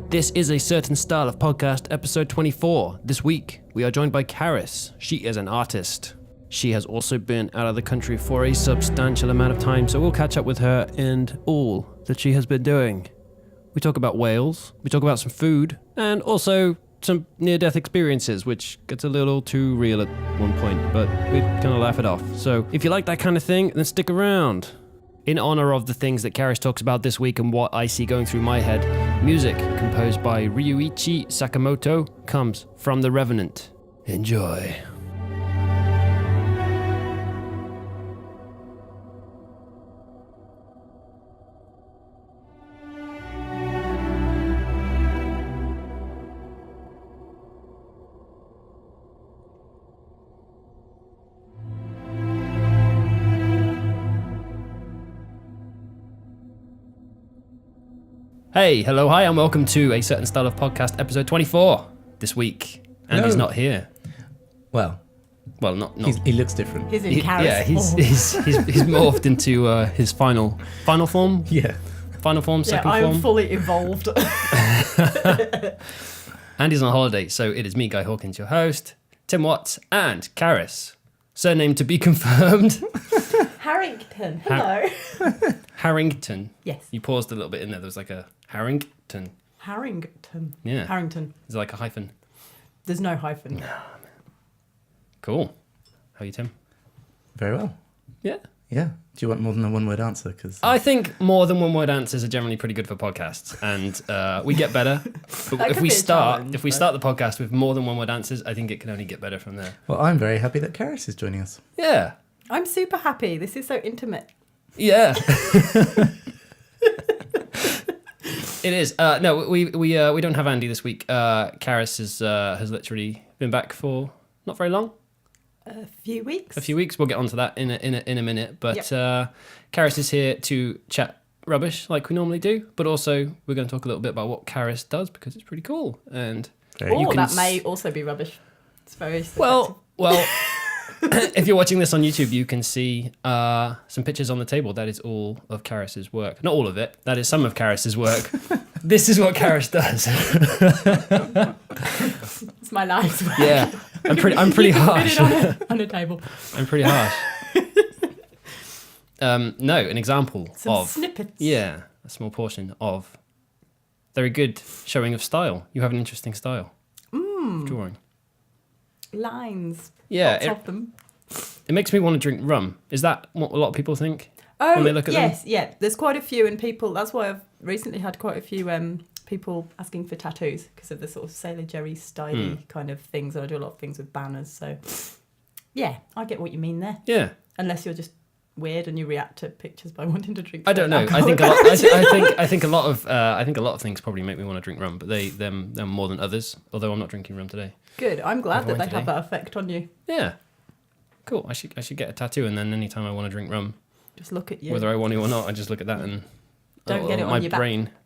This is A Certain Style of Podcast, episode 24. This week, we are joined by Karis. She is an artist. She has also been out of the country for a substantial amount of time, so we'll catch up with her and all that she has been doing. We talk about Wales, we talk about some food, and also some near-death experiences, which gets a little too real at one point, but we kind of laugh it off. So if you like that kind of thing, then stick around. In honor of the things that Karis talks about this week and what I see going through my head, music composed by Ryuichi Sakamoto comes from The Revenant. Enjoy. Hey, hello, hi, and welcome to A Certain Style of Podcast, episode 24 this week. And he's not here. Well, not. He looks different. He's in Karis. Yeah, he's morphed into his final form. Yeah. Final form, second I form. am fully evolved. And he's on holiday, so it is me, Guy Hawkins, your host, Tim Watts, and Karis. Surname to be confirmed. Harrington. Hello. Harrington. Yes. You paused a little bit in there. There was like a Harrington. Harrington. Yeah. Harrington. Is it like a hyphen? There's no hyphen. Cool. How are you, Tim? Very well. Yeah. Yeah. Do you want more than a one-word answer? Because I think more than one-word answers are generally pretty good for podcasts, and we get better. But if we start the podcast with more than one-word answers, I think it can only get better from there. Well, I'm very happy that Karis is joining us. Yeah. I'm super happy. This is so intimate. Yeah. It is. No, we don't have Andy this week. Karis has literally been back for not very long. A few weeks. We'll get onto that in a minute. But Yep. Karis is here to chat rubbish like we normally do, but also we're going to talk a little bit about what Karis does because it's pretty cool. And that may also be rubbish. It's very subjective. Well. If you're watching this on YouTube, you can see some pictures on the table. That is all of Karis's work. Not all of it. That is some of Karis's work. This is what Karis does. It's my life's work. Yeah, I'm pretty harsh. Put it on a table. I'm pretty harsh. No, an example Some of snippets. Yeah, a small portion of very good showing of style. You have an interesting style of drawing. Lines. Yeah, Lots of them. it makes me want to drink rum. Is that what a lot of people think? Oh, when they look at yes, them? yeah. There's quite a few, and people. That's why I've recently had quite a few people asking for tattoos because of the sort of Sailor Jerry style kind of things. And I do a lot of things with banners, so yeah, I get what you mean there. Yeah. Unless you're just weird and you react to pictures by wanting to drink. I don't know. I think a lot of things probably make me want to drink rum, but they're more than others. Although I'm not drinking rum today. Good. I'm glad that they today. have that effect on you. Yeah. Cool. I should get a tattoo, and then anytime I want to drink rum, Just look at you. whether I want to or not, I just look at that and Don't get it on your back.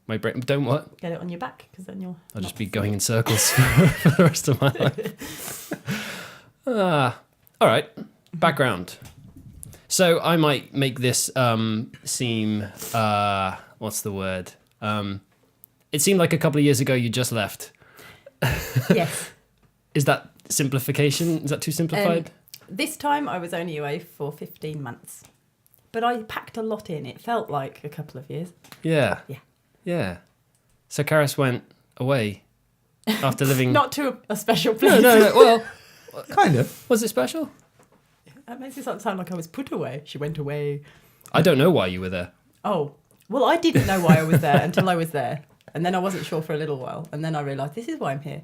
My brain. Don't what? Get it on your back because then I'll just be going in circles for the rest of my life. All right. Background. So I might make this seem what's the word? It seemed like a couple of years ago you just left. Yes. Is that simplification? Is that too simplified? This time I was only away for 15 months. But I packed a lot in. It felt like a couple of years. Yeah. Yeah. Yeah. So Karis went away after living... Not to a special place. No. Well, Kind of. was it special? That makes it sound like I was put away. She went away. I don't know why you were there. Oh, well, I didn't know why I was there until I was there. And then I wasn't sure for a little while. And then I realised this is why I'm here.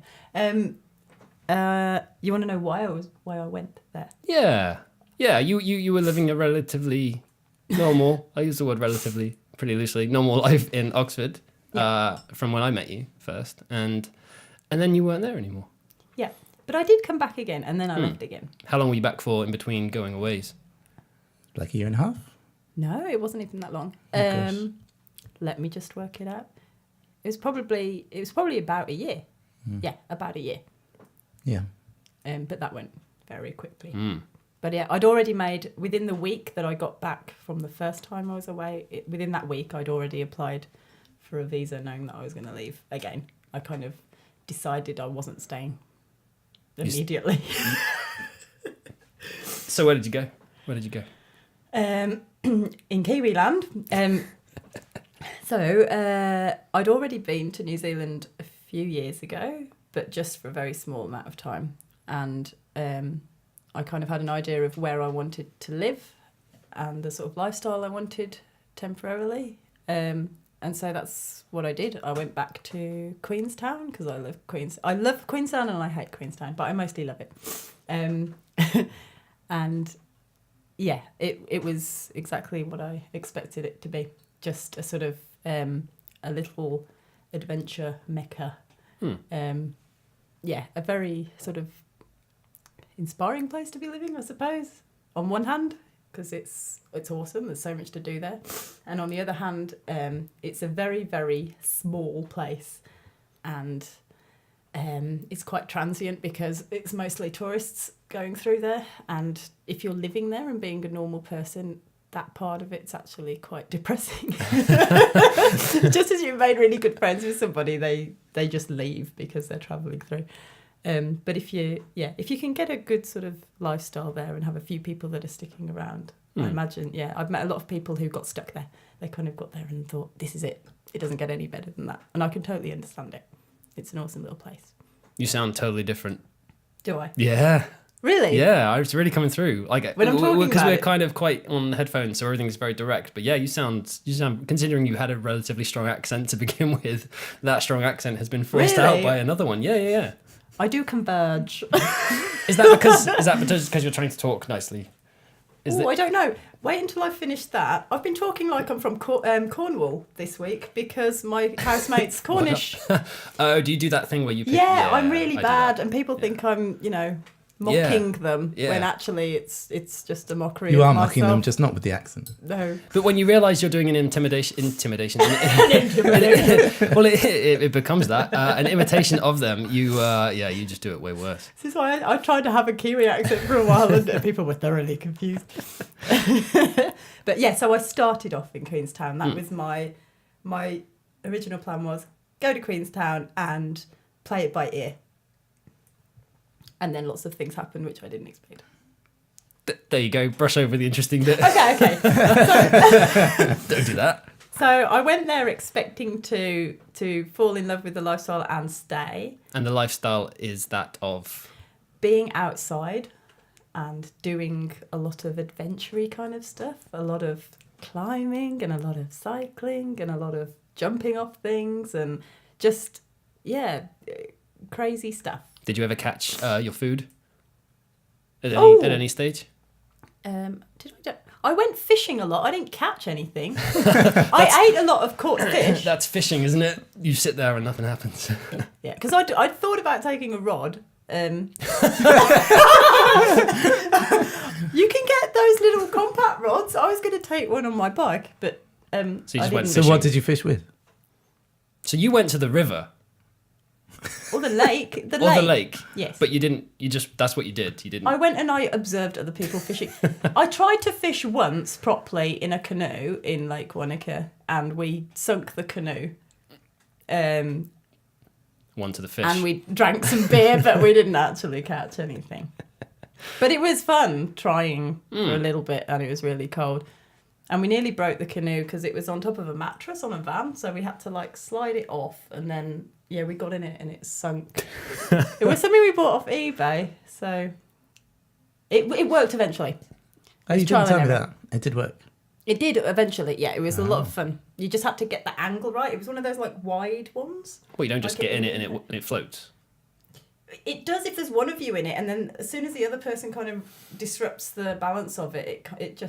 You want to know why I went there? Yeah. Yeah, you were living a relatively normal, I use the word relatively pretty loosely, normal life in Oxford from when I met you first. And then you weren't there anymore. Yeah. But I did come back again and then I left again. How long were you back for in between going aways? Like a year and a half? No, it wasn't even that long. gosh. Let me just work it out. It was probably about a year. Yeah, about a year. Yeah. But that went very quickly. Mm. But yeah, I'd already made, within the week that I got back from the first time I was away, within that week I'd already applied for a visa knowing that I was going to leave again. I kind of decided I wasn't staying immediately. So where did you go? In Kiwiland. So I'd already been to New Zealand a few years ago, but just for a very small amount of time. And I kind of had an idea of where I wanted to live and the sort of lifestyle I wanted temporarily. And so that's what I did. I went back to Queenstown because I love Queenstown and I hate Queenstown, but I mostly love it. And yeah, it was exactly what I expected it to be. Just a sort of a little adventure mecca. A very sort of inspiring place to be living, I suppose, on one hand, because it's awesome. There's so much to do there. And on the other hand, it's a very, very small place. And it's quite transient because it's mostly tourists going through there. And if you're living there and being a normal person, that part of it's actually quite depressing. Just as you've made really good friends with somebody, they just leave because they're travelling through. But if you can get a good sort of lifestyle there and have a few people that are sticking around, I imagine, I've met a lot of people who got stuck there. They kind of got there and thought, this is it. It doesn't get any better than that. And I can totally understand it. It's an awesome little place. You sound totally different. Do I? Yeah. Really? Yeah, it's really coming through. Like when I'm talking because about we're it. kind of quite on headphones, so everything's very direct. But yeah, you sound considering you had a relatively strong accent to begin with, that strong accent has been forced out by another one. Yeah. I do converge. Is that because you're trying to talk nicely? I don't know. Wait until I finish that. I've been talking like I'm from Cornwall this week because my housemate's Cornish. Oh, do you do that thing where you pick... Yeah, I'm really bad and people think I'm, mocking them when actually it's just a mockery You of are myself. mocking them, just not with the accent. No. But when you realise you're doing an intimidation, well, it becomes that an imitation of them. You just do it way worse. This is why I tried to have a Kiwi accent for a while, and people were thoroughly confused. But yeah, so I started off in Queenstown. That was my original plan was go to Queenstown and play it by ear. And then lots of things happened which I didn't expect. There you go. Brush over the interesting bit. Okay. Don't do that. So I went there expecting to fall in love with the lifestyle and stay. And the lifestyle is that of? Being outside and doing a lot of adventure-y kind of stuff. A lot of climbing and a lot of cycling and a lot of jumping off things and just, crazy stuff. Did you ever catch your food at any stage? I went fishing a lot. I didn't catch anything. I ate a lot of caught fish. That's fishing, isn't it? You sit there and nothing happens. Yeah, because I'd thought about taking a rod. You can get those little compact rods. I was going to take one on my bike, but So you just went So fishing. what did you fish with? So you went to the river. Or the lake. The lake. Yes. But that's what you did. You didn't. I went and I observed other people fishing. I tried to fish once properly in a canoe in Lake Wanaka and we sunk the canoe. One to the fish. And we drank some beer, but we didn't actually catch anything. But it was fun trying for a little bit and it was really cold. And we nearly broke the canoe because it was on top of a mattress on a van. So we had to slide it off and then, we got in it and it sunk. It was something we bought off eBay. So it worked eventually. Oh, you didn't tell me that. It did work. It did eventually, yeah. It was a lot of fun. You just had to get the angle right. It was one of those wide ones. Well, you don't just get in it and it floats. It does if there's one of you in it, and then as soon as the other person kind of disrupts the balance of it, it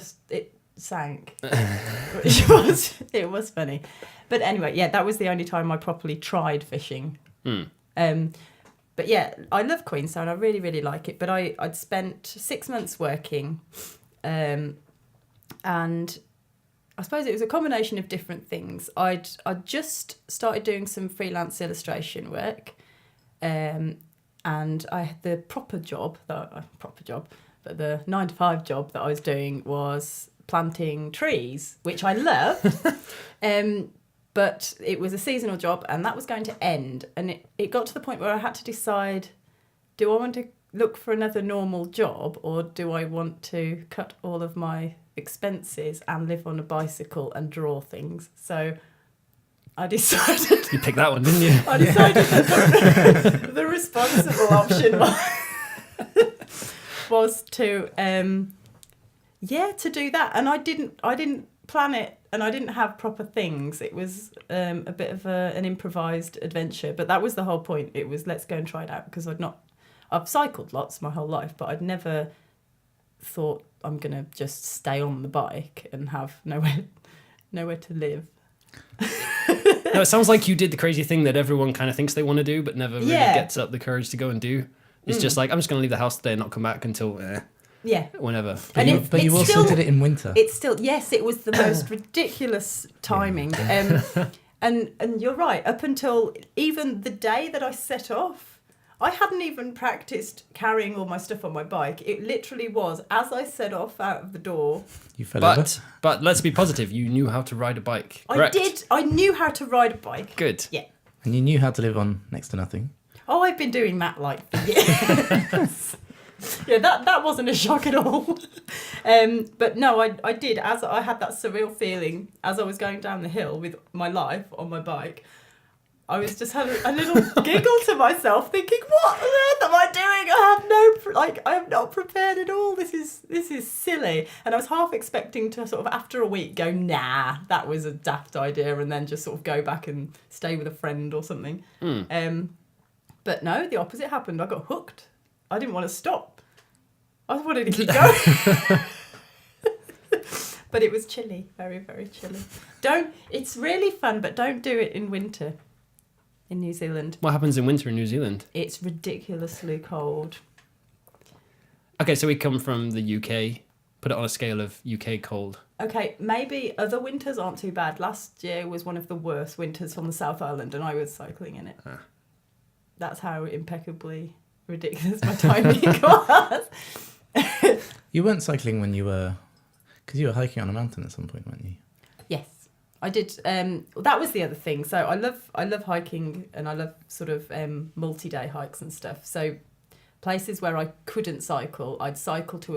sank. It was funny. But anyway, that was the only time I properly tried fishing. But yeah, I love Queenstown. I really, really like it. But I'd spent 6 months working, and I suppose it was a combination of different things. I'd just started doing some freelance illustration work, and I had the proper job, but the 9-to-5 job that I was doing was planting trees, which I loved. But it was a seasonal job, and that was going to end. And it got to the point where I had to decide, do I want to look for another normal job, or do I want to cut all of my expenses and live on a bicycle and draw things? So I decided... You picked that one, didn't you? I decided that the responsible option was to do that. And I didn't plan it, and I didn't have proper things. It was a bit of an improvised adventure, but that was the whole point. It was, let's go and try it out, because I've cycled lots my whole life, but I'd never thought I'm going to just stay on the bike and have nowhere to live. No, it sounds like you did the crazy thing that everyone kind of thinks they want to do, but never really gets up the courage to go and do. It's just like, I'm just going to leave the house today and not come back until whenever. But you also did it in winter. It's still, yes, it was the most ridiculous timing. And you're right, up until even the day that I set off, I hadn't even practiced carrying all my stuff on my bike. It literally was, as I set off out of the door. You fell over? But let's be positive, you knew how to ride a bike, correct? I did. I knew how to ride a bike. Good. Yeah. And you knew how to live on next to nothing? Oh, I've been doing that like for years. Yeah, that wasn't a shock at all. But no, I did. As I had that surreal feeling as I was going down the hill with my life on my bike, I was just having a little giggle to myself, thinking, "What on earth am I doing? I am not prepared at all. This is silly." And I was half expecting to sort of after a week go, "Nah, that was a daft idea," and then just sort of go back and stay with a friend or something. But no, the opposite happened. I got hooked. I didn't want to stop. I wanted to keep going. But it was chilly, very, very chilly. It's really fun, but don't do it in winter in New Zealand. What happens in winter in New Zealand? It's ridiculously cold. Okay, so we come from the UK. Put it on a scale of UK cold. Okay, maybe other winters aren't too bad. Last year was one of the worst winters on the South Island, and I was cycling in it. That's how impeccably ridiculous my timing was. You weren't cycling when you were... Because you were hiking on a mountain at some point, weren't you? Yes, I did. That was the other thing. So I love hiking, and I love sort of multi-day hikes and stuff. So places where I couldn't cycle, I'd cycle to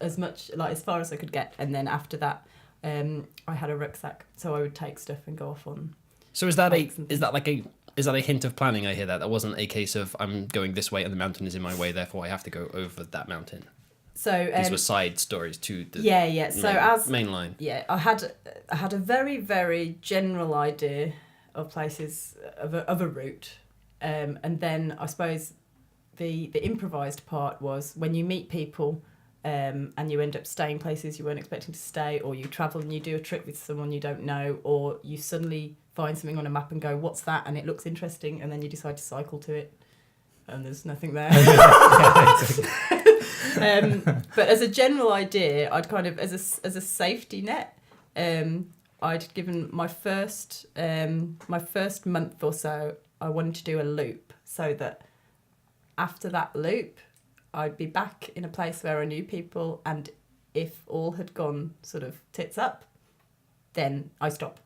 as much, like as far as I could get. And then after that, I had a rucksack. So I would take stuff and go off on... So is that a hint of planning? I hear that wasn't a case of I'm going this way and the mountain is in my way, therefore I have to go over that mountain. So these were side stories to the main line. Yeah, I had a very, very general idea of places of a route, and then I suppose the improvised part was when you meet people, and you end up staying places you weren't expecting to stay, or you travel and you do a trip with someone you don't know, or you suddenly find something on a map and go, "What's that?" and it looks interesting, and then you decide to cycle to it, and there's nothing there. But as a general idea, I'd kind of, as a safety net, I'd given my first month or so, I wanted to do a loop, so that after that loop, I'd be back in a place where I knew people, and if all had gone sort of tits up, then I stop.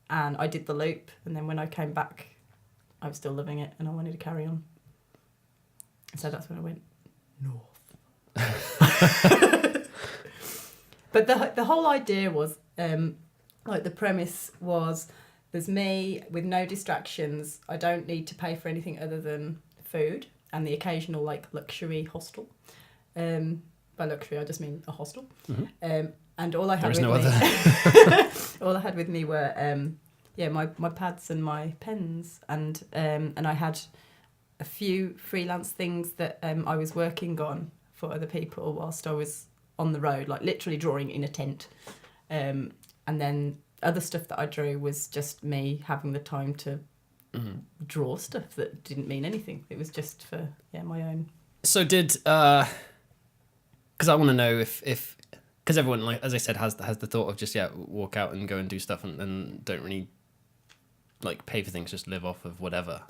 And I did the loop, and then when I came back, I was still loving it, and I wanted to carry on. So that's when I went north. But the whole idea was, like the premise was, there's me with no distractions. I don't need to pay for anything other than food and the occasional like luxury hostel. By luxury, I just mean a hostel. Mm-hmm. And all I had all I had with me were my pads and my pens, and I had a few freelance things that I was working on for other people whilst I was on the road, like literally drawing in a tent. And then other stuff that I drew was just me having the time to draw stuff that didn't mean anything. It was just for my own. So did because I want to know if because everyone, like as I said, has the thought of just walk out and go and do stuff and don't really like pay for things, just live off of whatever.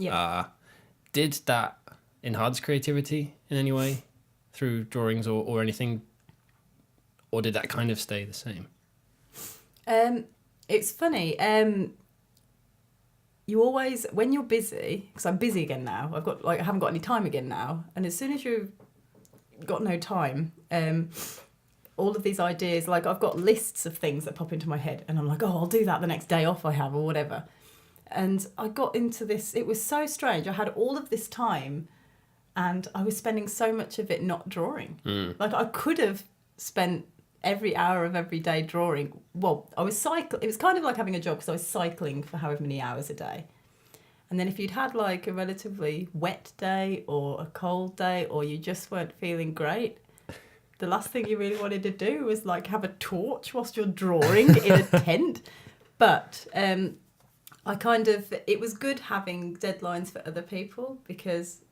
Did that enhance creativity in any way through drawings or anything, or did that kind of stay the same? It's funny. You always, when you're busy, because I'm busy again now. I haven't got any time again now. And as soon as you've got no time, all of these ideas, like I've got lists of things that pop into my head, and I'm like, oh, I'll do that the next day off I have or whatever. And I got into this. It was so strange. I had all of this time, and I was spending so much of it not drawing. Like I could have spent every hour of every day drawing. Well, I was cycling. It was kind of like having a job because I was cycling for however many hours a day. And then if you'd had like a relatively wet day or a cold day, or you just weren't feeling great, the last thing you really wanted to do was like have a torch whilst you're drawing in a tent. But it was good having deadlines for other people, because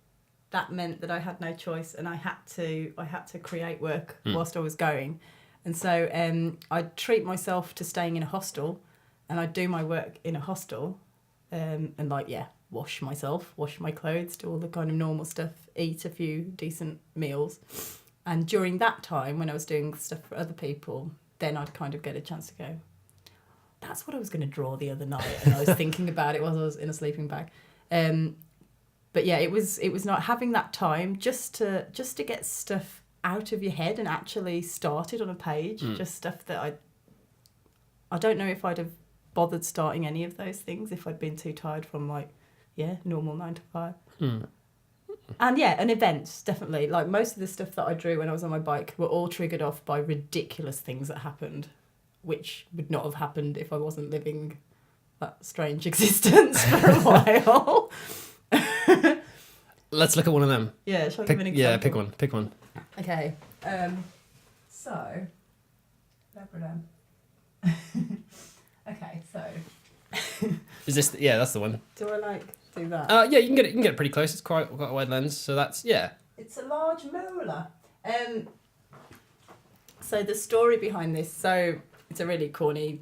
that meant that I had no choice, and I had to create work whilst I was going. And so I'd treat myself to staying in a hostel, and I'd do my work in a hostel, and wash myself, wash my clothes, do all the kind of normal stuff, eat a few decent meals. And during that time, when I was doing stuff for other people, then I'd kind of get a chance to go, that's what I was going to draw the other night. And I was thinking about it while I was in a sleeping bag. But yeah, it was not having that time just to get stuff out of your head and actually started on a page, just stuff that I don't know if I'd have bothered starting any of those things if I'd been too tired from normal 9 to 5. And events, definitely. Like most of the stuff that I drew when I was on my bike were all triggered off by ridiculous things that happened, which would not have happened if I wasn't living that strange existence for a while. Let's look at one of them. Yeah, shall I give an example? Yeah, pick one. Okay, so, Lebanon. Okay, so. Is this? Yeah, that's the one. Do I do that? Yeah, you can get it pretty close. It's quite a wide lens, so that's It's a large molar. So the story behind this. So it's a really corny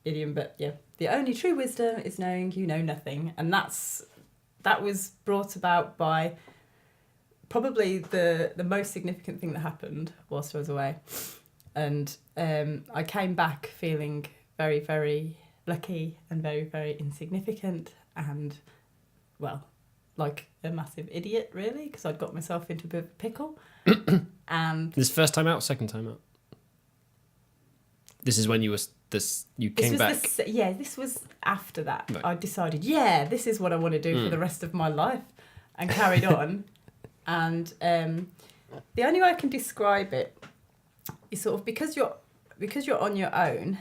idiom, but yeah, the only true wisdom is knowing you know nothing, and that was brought about by probably the most significant thing that happened whilst I was away. And I came back feeling very, very lucky and very, very insignificant and, well, like a massive idiot, really, because I'd got myself into a bit of a pickle. And this first time out, second time out? This is when you came back. This was after that. Right. I decided, this is what I want to do for the rest of my life, and carried on. And the only way I can describe it is sort of because you're on your own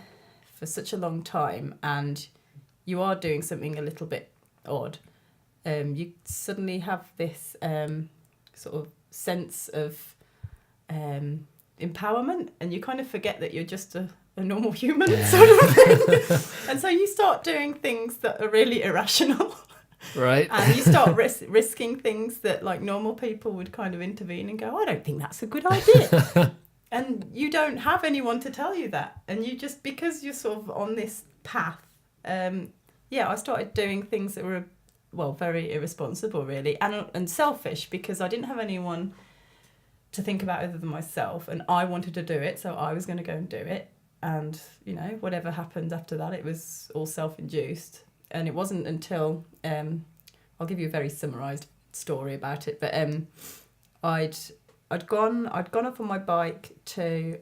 for such a long time, and you are doing something a little bit odd. You suddenly have this sort of sense of empowerment, and you kind of forget that you're just a normal human sort of thing. And so you start doing things that are really irrational. Right. And you start risking things that like normal people would kind of intervene and go, I don't think that's a good idea. And you don't have anyone to tell you that. And you just, because you're sort of on this path, I started doing things that were, well, very irresponsible, really, and selfish, because I didn't have anyone to think about other than myself, and I wanted to do it, so I was going to go and do it. And, whatever happened after that, it was all self-induced. And it wasn't until, I'll give you a very summarised story about it, but I'd gone up on my bike to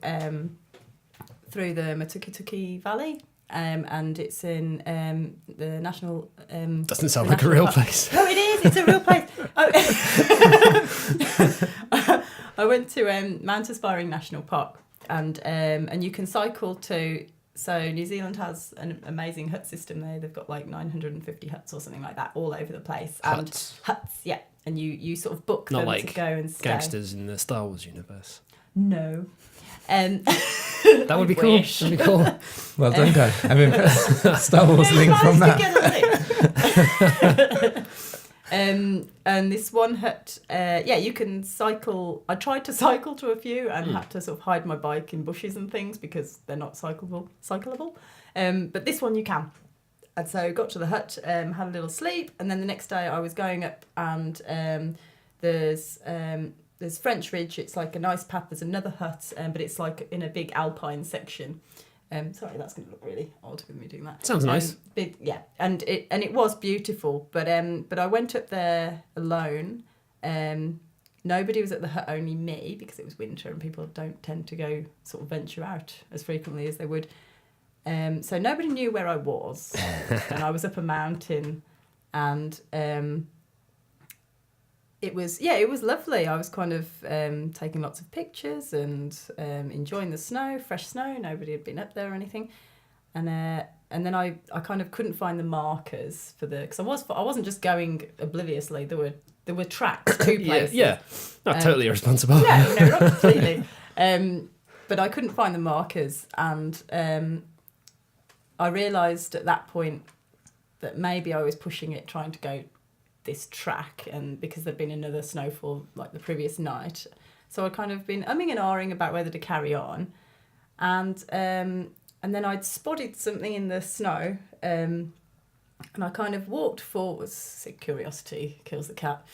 through the Matukituki Valley, and it's in the national. Doesn't sound like a real place. No, it is. It's a real place. I went to Mount Aspiring National Park, and you can cycle to. So New Zealand has an amazing hut system there. They've got like 950 huts or something like that all over the place. Huts, yeah. And you sort of book not them like to go and stay. Gangsters in the Star Wars universe. No. That would be cool. That'd be cool. Well done, guy. I'm impressed. Star Wars link from that. And this one hut, you can cycle. I tried to cycle to a few and had to sort of hide my bike in bushes and things because they're not cyclable. But this one you can. And so got to the hut, had a little sleep, and then the next day I was going up, and there's French Ridge. It's like a nice path. There's another hut, but it's like in a big alpine section, Sorry, that's going to look really odd with me doing that. Sounds nice. Yeah, and it was beautiful, but I went up there alone. Nobody was at the hut, only me, because it was winter and people don't tend to go sort of venture out as frequently as they would. So nobody knew where I was, and I was up a mountain, and it was lovely. I was kind of taking lots of pictures and enjoying the snow, fresh snow. Nobody had been up there or anything, and then I kind of couldn't find the markers for because I wasn't just going obliviously. There were tracks, 2 places. Yeah, not totally irresponsible. Yeah, not completely. But I couldn't find the markers, and I realised at that point that maybe I was pushing it, trying to go this track, and because there'd been another snowfall like the previous night, so I'd kind of been umming and ahhing about whether to carry on, and then I'd spotted something in the snow, and I kind of walked forwards. Curiosity kills the cat.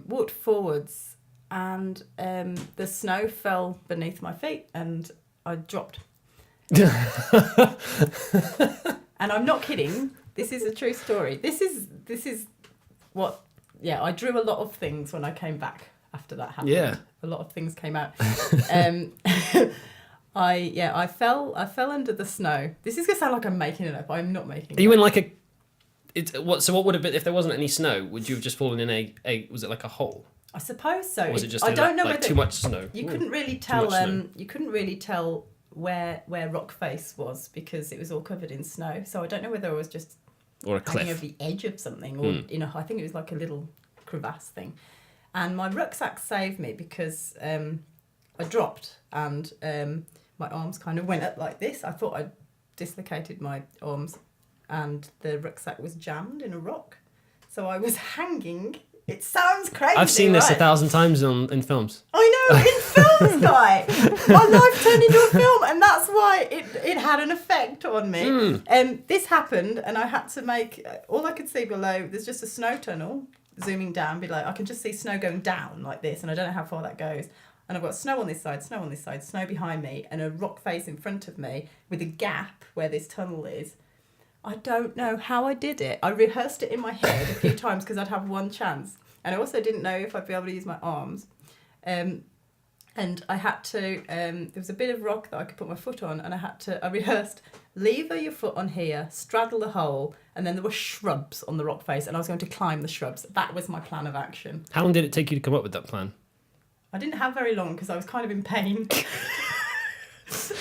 Walked forwards, and the snow fell beneath my feet, and I dropped. And I'm not kidding. This is a true story. This is what. Yeah, I drew a lot of things when I came back after that happened. Yeah, a lot of things came out. I fell under the snow. This is gonna sound like I'm making it up. I'm not making it up. Are you in like a? So what would have been if there wasn't any snow? Would you have just fallen in a was it like a hole? I suppose so. Or was it just I don't know like whether too much snow? You couldn't really tell. You couldn't really tell where rock face was because it was all covered in snow. So I don't know whether it was just or a cliff hanging over the edge of something, or I think it was like a little crevasse thing. And my rucksack saved me because I dropped and my arms kind of went up like this. I thought I'd dislocated my arms, and the rucksack was jammed in a rock. So I was hanging. It sounds crazy. I've seen this right? 1,000 times in films. I know, in films, Guy. My life turned into a film, and that's why it had an effect on me. This happened, and I had to make all I could see below. There's just a snow tunnel zooming down below. I can just see snow going down like this, and I don't know how far that goes. And I've got snow on this side, snow on this side, snow behind me, and a rock face in front of me with a gap where this tunnel is. I don't know how I did it. I rehearsed it in my head a few times because I'd have one chance. And I also didn't know if I'd be able to use my arms. And I had to, there was a bit of rock that I could put my foot on, and I rehearsed, lever your foot on here, straddle the hole, and then there were shrubs on the rock face, and I was going to climb the shrubs. That was my plan of action. How long did it take you to come up with that plan? I didn't have very long because I was kind of in pain.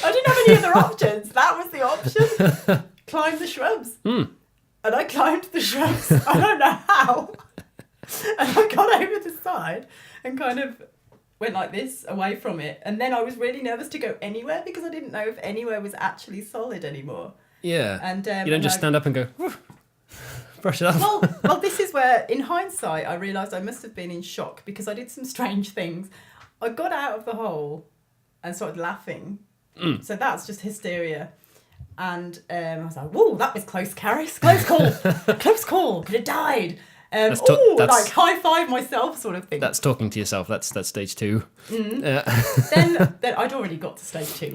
I didn't have any other options. That was the option. Climb the shrubs. And I climbed the shrubs. I don't know how. And I got over the side and kind of went like this away from it. And then I was really nervous to go anywhere because I didn't know if anywhere was actually solid anymore. Yeah. And you don't just stand up and go, brush it off. Well, this is where, in hindsight, I realised I must have been in shock because I did some strange things. I got out of the hole and started laughing. So that's just hysteria. And I was like, whoa, that was close, Karis. Close call. Close call. Could have died. That's like high five myself sort of thing. That's talking to yourself. That's stage 2. Then I'd already got to stage 2.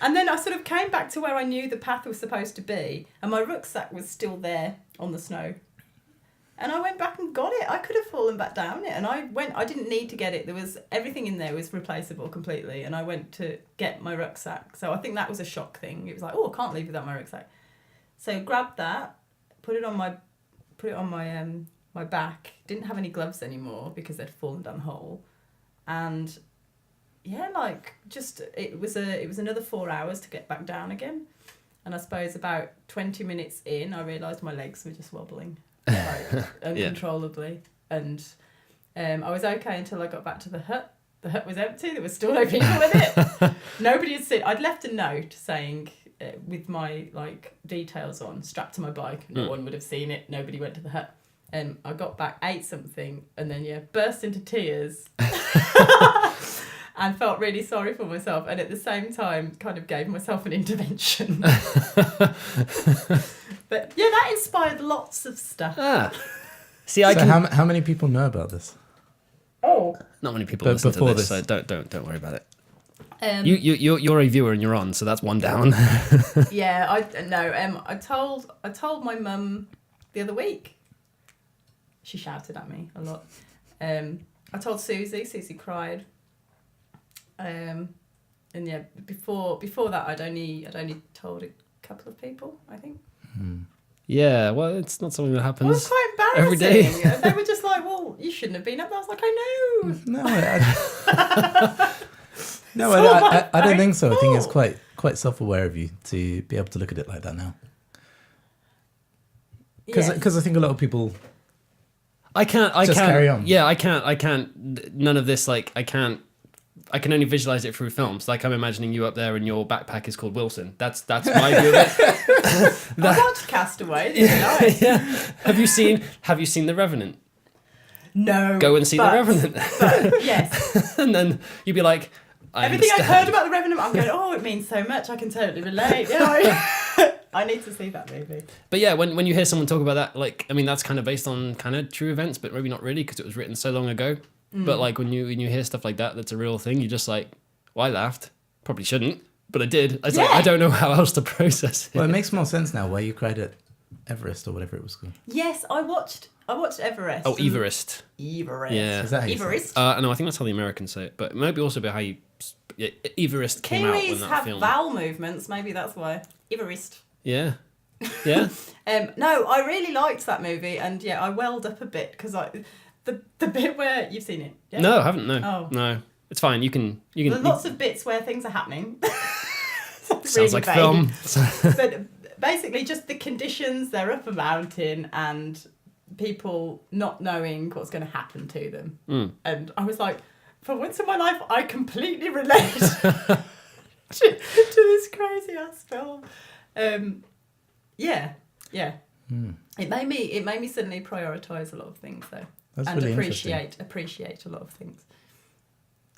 And then I sort of came back to where I knew the path was supposed to be, and my rucksack was still there on the snow. And I went back and got it. I could have fallen back down it, and I didn't need to get it. There was everything in there was replaceable completely, and I went to get my rucksack. So I think that was a shock thing. It was like, oh, I can't leave without my rucksack. So grabbed that, put it on my my back. Didn't have any gloves anymore because they'd fallen down the hole, and yeah, it was another 4 hours to get back down again. And I suppose about 20 minutes in, I realised my legs were just wobbling uncontrollably, and I was okay until I got back to the hut. The hut was empty. There was still no people in it. Nobody had seen. I'd left a note saying, with my details on, strapped to my bike. No one would have seen it. Nobody went to the hut. And I got back, ate something, and then burst into tears. And felt really sorry for myself, and at the same time kind of gave myself an intervention. But yeah, that inspired lots of stuff. See, how many people know about this? Oh, Not many people listen to this, so don't worry about it. You're a viewer and you're on, so that's one down. Yeah, I told my mum the other week. She shouted at me a lot. I told Susie cried. And yeah, before that I'd only told a couple of people, I think. Yeah, well, it's not something that happens. Well, it was quite every embarrassing. day. They were just like, "Well, you shouldn't have been up there." I was like, "I know." No, I don't think so. I think it's quite self-aware of you to be able to look at it like that now. Because I think a lot of people. I can't carry on. Yeah, I can't. None of this. Like, I can only visualize it through films. Like, I'm imagining you up there and your backpack is called Wilson. That's my view of it. I watched Castaway the other night. Yeah. Have you seen The Revenant? No. Go and see The Revenant. But yes. And then you'd be like, Everything I've heard about The Revenant, I'm going, oh, it means so much. I can totally relate. I need to see that movie. But yeah, when you hear someone talk about that, like, I mean, that's kind of based on kind of true events, but maybe not really because it was written so long ago. But like when you hear stuff like that, that's a real thing. You're just like, well, I laughed. Probably shouldn't, but I did. Like, I don't know how else to process it. Well, it makes more sense now why you cried at Everest or whatever it was called. Yes, I watched Everest. Oh, Everest. Everest. Yeah. Is that how you say it? Everest. No, I think that's how the Americans say it, but maybe also about how you. Yeah, Everest came out when Kiwis that have film. vowel movements. Maybe that's why. Everest. Yeah. Yeah. No, I really liked that movie, and yeah, I welled up a bit because the bit where you've seen it. Yeah? No, I haven't. No. Oh. No, it's fine. You can. There's lots of bits where things are happening. Sounds really like vague. film. But basically, just the conditions. They're up a mountain, and people not knowing what's going to happen to them. And I was like, for once in my life, I completely relate to this crazy ass film. Yeah. It made me suddenly prioritise a lot of things though. That's and really appreciate a lot of things.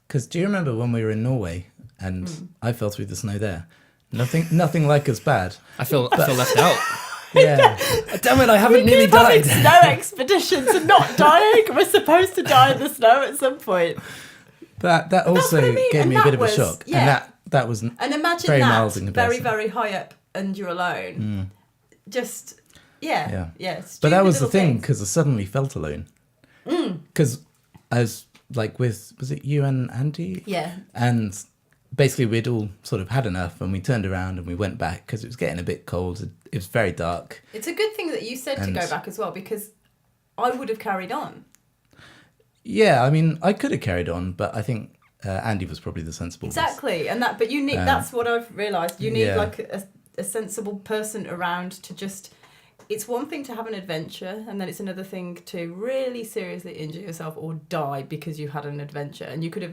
Because do you remember when we were in Norway and I fell through the snow there? Nothing like as bad. I feel left out. Yeah. Damn it! I haven't nearly keep having died. snow expeditions and not dying. We're supposed to die in the snow at some point. That also what I mean, gave and me a that bit of a was- shock. yeah. And that was And imagine very that mild in very, comparison. very high up and you're alone. Just, yeah. But that was the stupid thing, little because I suddenly felt alone. Because I was like was it you and Andy? Yeah. And basically we'd all sort of had enough and we turned around and we went back because it was getting a bit cold. It was very dark. It's a good thing that you said to go back as well, because I would have carried on. Yeah, I mean, I could have carried on, but I think Andy was probably the sensible one. Exactly. But you need, that's what I've realised. You need yeah. like a sensible person around to just, it's one thing to have an adventure, and then it's another thing to really seriously injure yourself or die because you had an adventure, and you could have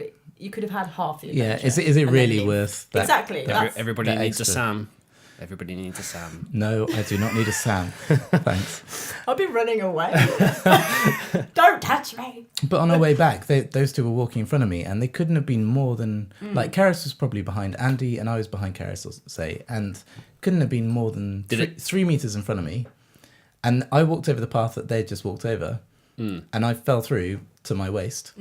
had half the adventure. Yeah, is it really worth that? Exactly. Everybody that needs extra. a Sam. Everybody needs a Sam. No, I do not need a Sam. Thanks. I'll be running away. Don't touch me. But on our way back, those two were walking in front of me, and they couldn't have been more than like Karis was probably behind Andy, and I was behind Karis, I'll say, and couldn't have been more than 3 meters in front of me. And I walked over the path that they just walked over, and I fell through to my waist.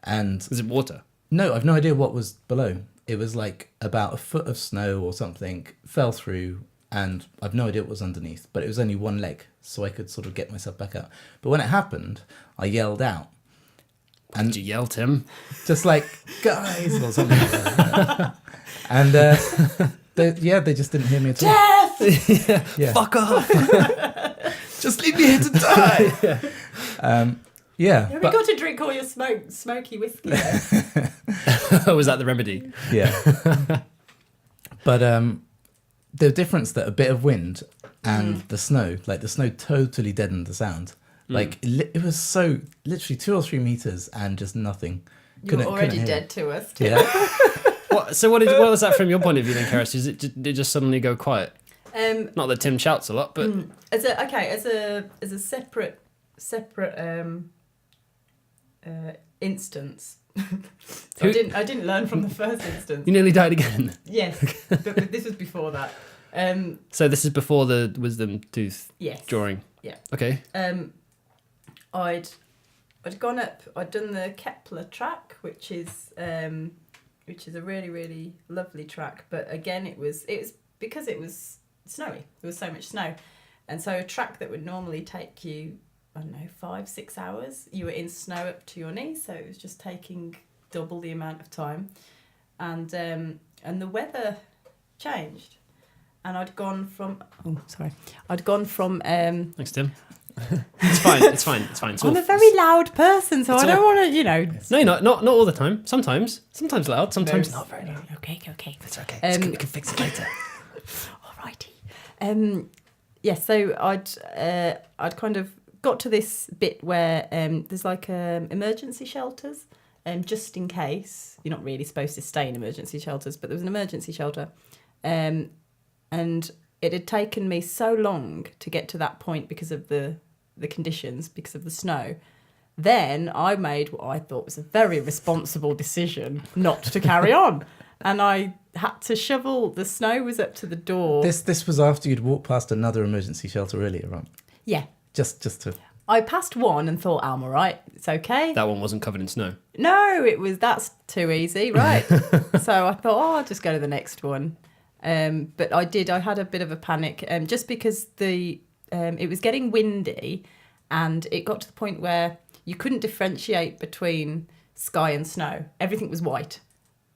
And Is it water? no, I've no idea what was below. It was like about a foot of snow or something, fell through, and I've no idea what was underneath, but it was only one leg, so I could sort of get myself back up. But when it happened, I yelled out. And did you yell, Tim? Just like, guys, or something like that. And they just didn't hear me at all. Death! Yeah. Fuck off! Just leave me here to die! Yeah. We got to drink all your smoky whiskey. Was that the remedy? Yeah. But the difference that a bit of wind and the snow totally deadened the sound. Like it was so literally 2 or 3 meters and just nothing. You're already dead to us. Yeah. What was that from your point of view then, Karis? Did it just suddenly go quiet? Not that Tim shouts a lot, but As a separate instance. So I didn't learn from the first instance. you nearly died again. Yes, but this was before that. So this is before the wisdom tooth Yes. drawing. Yeah. Okay. I'd gone up. I'd done the Kepler track, which is which is a really, really lovely track. But again, it was because it was snowy. There was so much snow. And so a track that would normally take you, I don't know, 5-6 hours, you were in snow up to your knees, so it was just taking double the amount of time. And the weather changed. And I'd gone from... Thanks, Tim. It's fine. It's I'm a very loud person, so I don't want to, No, not all the time. Sometimes loud, sometimes not very loud. Okay. It's okay. We can fix it later. Alrighty. So I'd kind of got to this bit where there's like emergency shelters, just in case. You're not really supposed to stay in emergency shelters, but there was an emergency shelter, and it had taken me so long to get to that point because of the conditions, because of the snow. Then I made what I thought was a very responsible decision not to carry on. And I had to shovel. The snow was up to the door. This was after you'd walked past another emergency shelter earlier, right? Yeah. Just to... I passed one and thought, I'm all right. It's okay. That one wasn't covered in snow. No, that's too easy, right? So I thought, I'll just go to the next one. But I had a bit of a panic just because it was getting windy and it got to the point where you couldn't differentiate between sky and snow. Everything was white.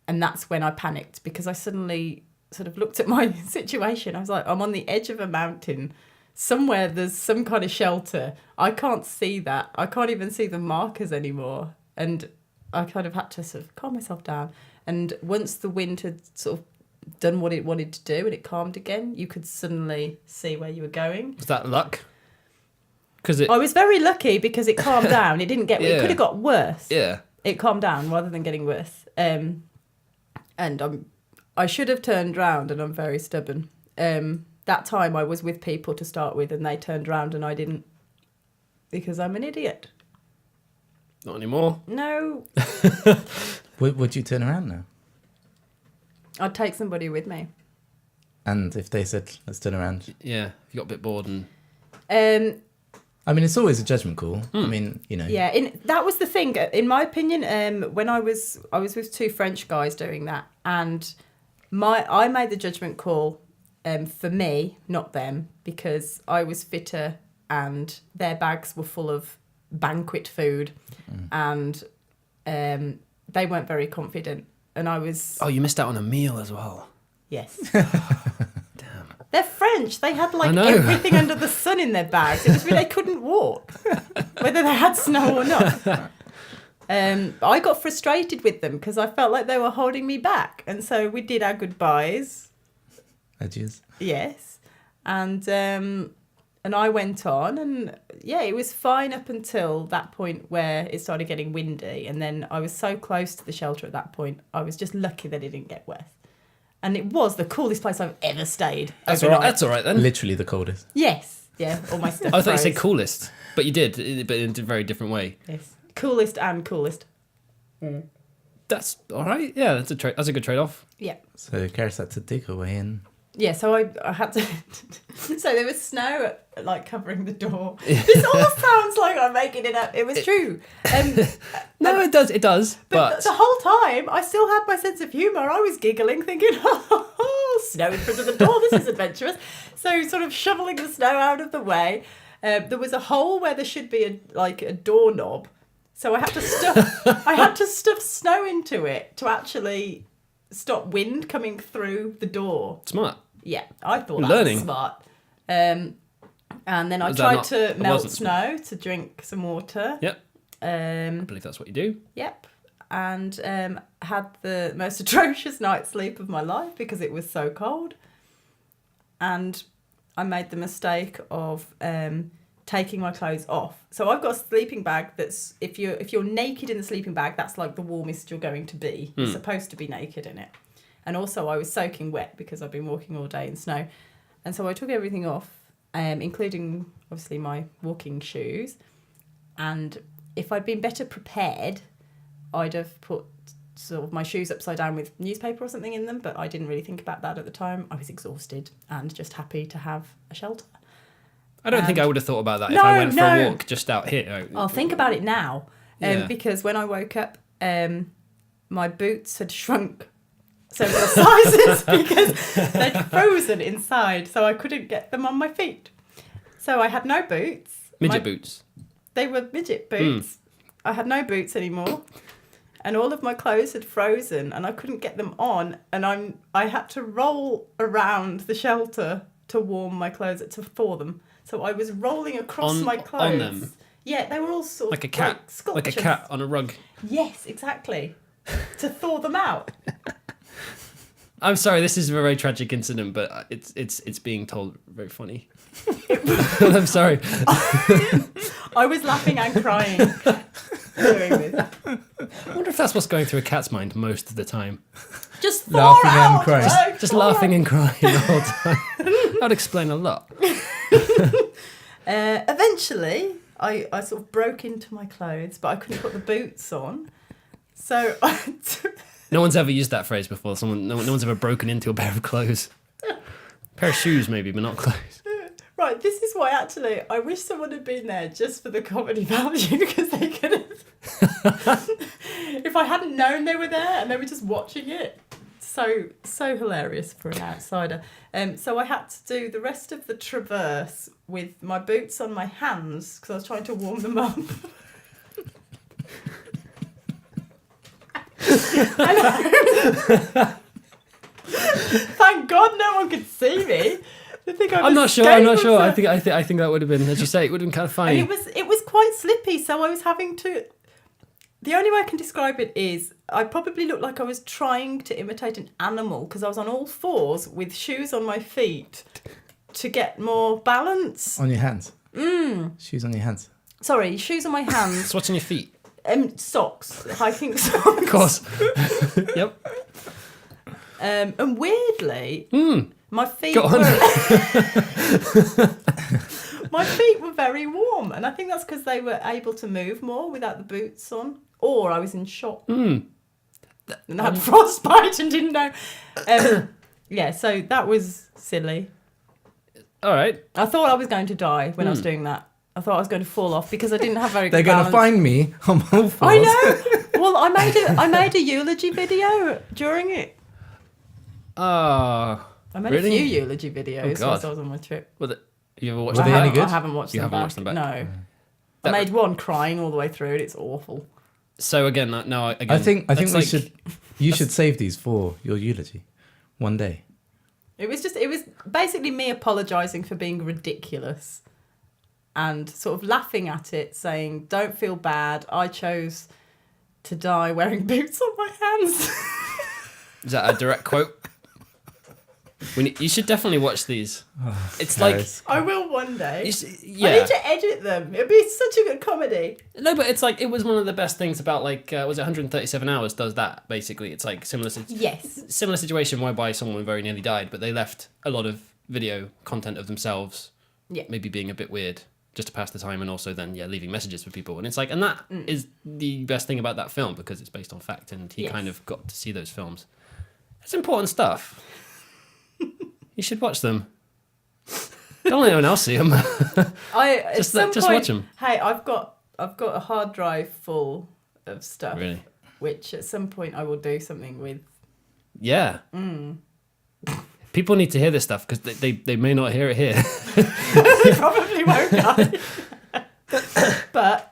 And that's when I panicked because I suddenly sort of looked at my situation. I was like, I'm on the edge of a mountain. Somewhere there's some kind of shelter. I can't see that. I can't even see the markers anymore. And I kind of had to sort of calm myself down. And once the wind had sort of done what it wanted to do and it calmed again, you could suddenly see where you were going. Was that luck? I was very lucky because it calmed down. It didn't get... It could have got worse. Yeah. It calmed down rather than getting worse. And I should have turned round, and I'm very stubborn. That time I was with people to start with, and they turned round and I didn't, because I'm an idiot. Not anymore. No. Would you turn around now? I'd take somebody with me. And if they said, let's turn around? Yeah, if you got a bit bored and... I mean, it's always a judgment call. I mean, Yeah, that was the thing. In my opinion, when I was with two French guys doing that, and I made the judgment call for me, not them, because I was fitter and their bags were full of banquet food, and they weren't very confident. And I was... Oh, you missed out on a meal as well. Yes. Damn. They're French. They had everything under the sun in their bags. It was really, they couldn't walk, whether they had snow or not. I got frustrated with them because I felt like they were holding me back. And so we did our goodbyes. Edges. Yes. And I went on, and yeah, it was fine up until that point where it started getting windy. And then I was so close to the shelter at that point. I was just lucky that it didn't get wet. And it was the coolest place I've ever stayed. That's all right. That's all right then. Literally the coldest. Yes. Yeah. All my stuff. I thought you said coolest, but you did, but in a very different way. Yes. Coolest and coolest. Mm. That's all right. Yeah, that's a good trade-off. Yeah. So Karis had to dig her way in. Yeah, so I had to... So there was snow, covering the door. This all sounds like I'm making it up. It was true. No, it does. But the whole time, I still had my sense of humour. I was giggling, thinking, snow in front of the door, this is adventurous. So sort of shoveling the snow out of the way. There was a hole where there should be a doorknob. So I had to stuff snow into it to actually... stop wind coming through the door. Smart. Yeah, I thought that was smart. And then I tried to melt snow to drink some water. Yep. I believe that's what you do. Yep. And had the most atrocious night's sleep of my life because it was so cold. And I made the mistake of taking my clothes off. So I've got a sleeping bag that's, if you're naked in the sleeping bag, that's like the warmest you're going to be. You're supposed to be naked in it. And also I was soaking wet because I've been walking all day in snow. And so I took everything off, including obviously my walking shoes. And if I'd been better prepared, I'd have put sort of my shoes upside down with newspaper or something in them, but I didn't really think about that at the time. I was exhausted and just happy to have a shelter. I don't think I would have thought about that if I went for a walk just out here. I'll think about it now. Because when I woke up, my boots had shrunk several sizes because they'd frozen inside, so I couldn't get them on my feet. So I had no boots. Midget boots. They were midget boots. I had no boots anymore. And all of my clothes had frozen and I couldn't get them on. And I had to roll around the shelter to warm my clothes, to thaw them. So I was rolling across my clothes. On them? Yeah, they were all sort of like a cat. Like a cat on a rug. Yes, exactly. To thaw them out. I'm sorry, this is a very tragic incident, but it's being told very funny. I'm sorry. I was laughing and crying doing this. I wonder if that's what's going through a cat's mind most of the time. Just thaw Laughing and out! crying. Just laughing and crying the whole time. That would explain a lot. Eventually, I sort of broke into my clothes, but I couldn't put the boots on. So No one's ever used that phrase before. No one's ever broken into a pair of clothes. A pair of shoes maybe, but not clothes. Right, this is why actually I wish someone had been there just for the comedy value, because they could have... If I hadn't known they were there and they were just watching it, so hilarious for an outsider. So I had to do the rest of the traverse with my boots on my hands because I was trying to warm them up. Thank God no one could see me. I'm not sure. I think that would have been, as you say, it would have been kind of funny. And it was quite slippy, so I was having to... The only way I can describe it is I probably looked like I was trying to imitate an animal because I was on all fours with shoes on my feet to get more balance. On your hands. Shoes on your hands. Sorry, shoes on my hands. So what's on your feet? Socks, hiking socks. Of course. Yep. And weirdly, my feet Go on. my feet were very warm, and I think that's because they were able to move more without the boots on, or I was in shock and I had frostbite and didn't know. Yeah, so that was silly. All right. I thought I was going to die when I was doing that. I thought I was going to fall off because I didn't have very good They're going to balance. find me on all fours. I know. Well, I made a eulogy video during it. I made really? a few eulogy videos God. whilst I was on my trip. Have you ever watched Were them? they any good? I haven't watched You them haven't back. watched them back? No. That I made one crying all the way through it. It's awful. So again, no. Again, I think that's we should. You should save these for your eulogy, one day. It was basically me apologising for being ridiculous and sort of laughing at it, saying, don't feel bad. I chose to die wearing boots on my hands. Is that a direct quote? You should definitely watch these. It's Karis. I will one day. yeah. I need to edit them. It'd be such a good comedy. No, but it's like, it was one of the best things about, like, was it 137 Hours does that, basically. It's like similar situation whereby someone very nearly died, but they left a lot of video content of themselves, maybe being a bit weird, just to pass the time, and also then, leaving messages for people. And it's like, and that is the best thing about that film, because it's based on fact, and he kind of got to see those films. It's important stuff. You should watch them. Don't let anyone else see them. Just watch them. Hey, I've got a hard drive full of stuff. Really? Which at some point I will do something with. Yeah. People need to hear this stuff because they may not hear it here. They probably won't, guys. But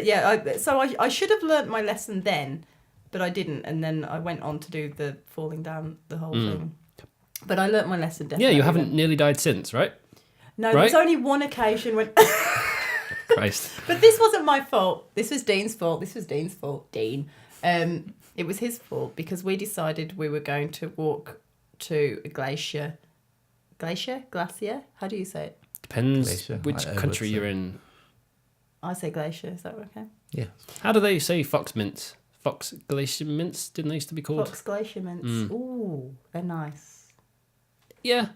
yeah, so I should have learnt my lesson then, but I didn't, and then I went on to do the falling down the whole thing. But I learnt my lesson definitely. Yeah, you haven't nearly died since, right? No, there was only one occasion when... Christ. But this wasn't my fault. This was Dean's fault. Dean. It was his fault because we decided we were going to walk to a glacier. Glacier? How do you say it? Depends Glacier. which country you're in. I say glacier. Is that okay? Yeah. How do they say fox mints? Fox glacier mints? Didn't they used to be called? Fox glacier mints. Ooh, they're nice. Yeah.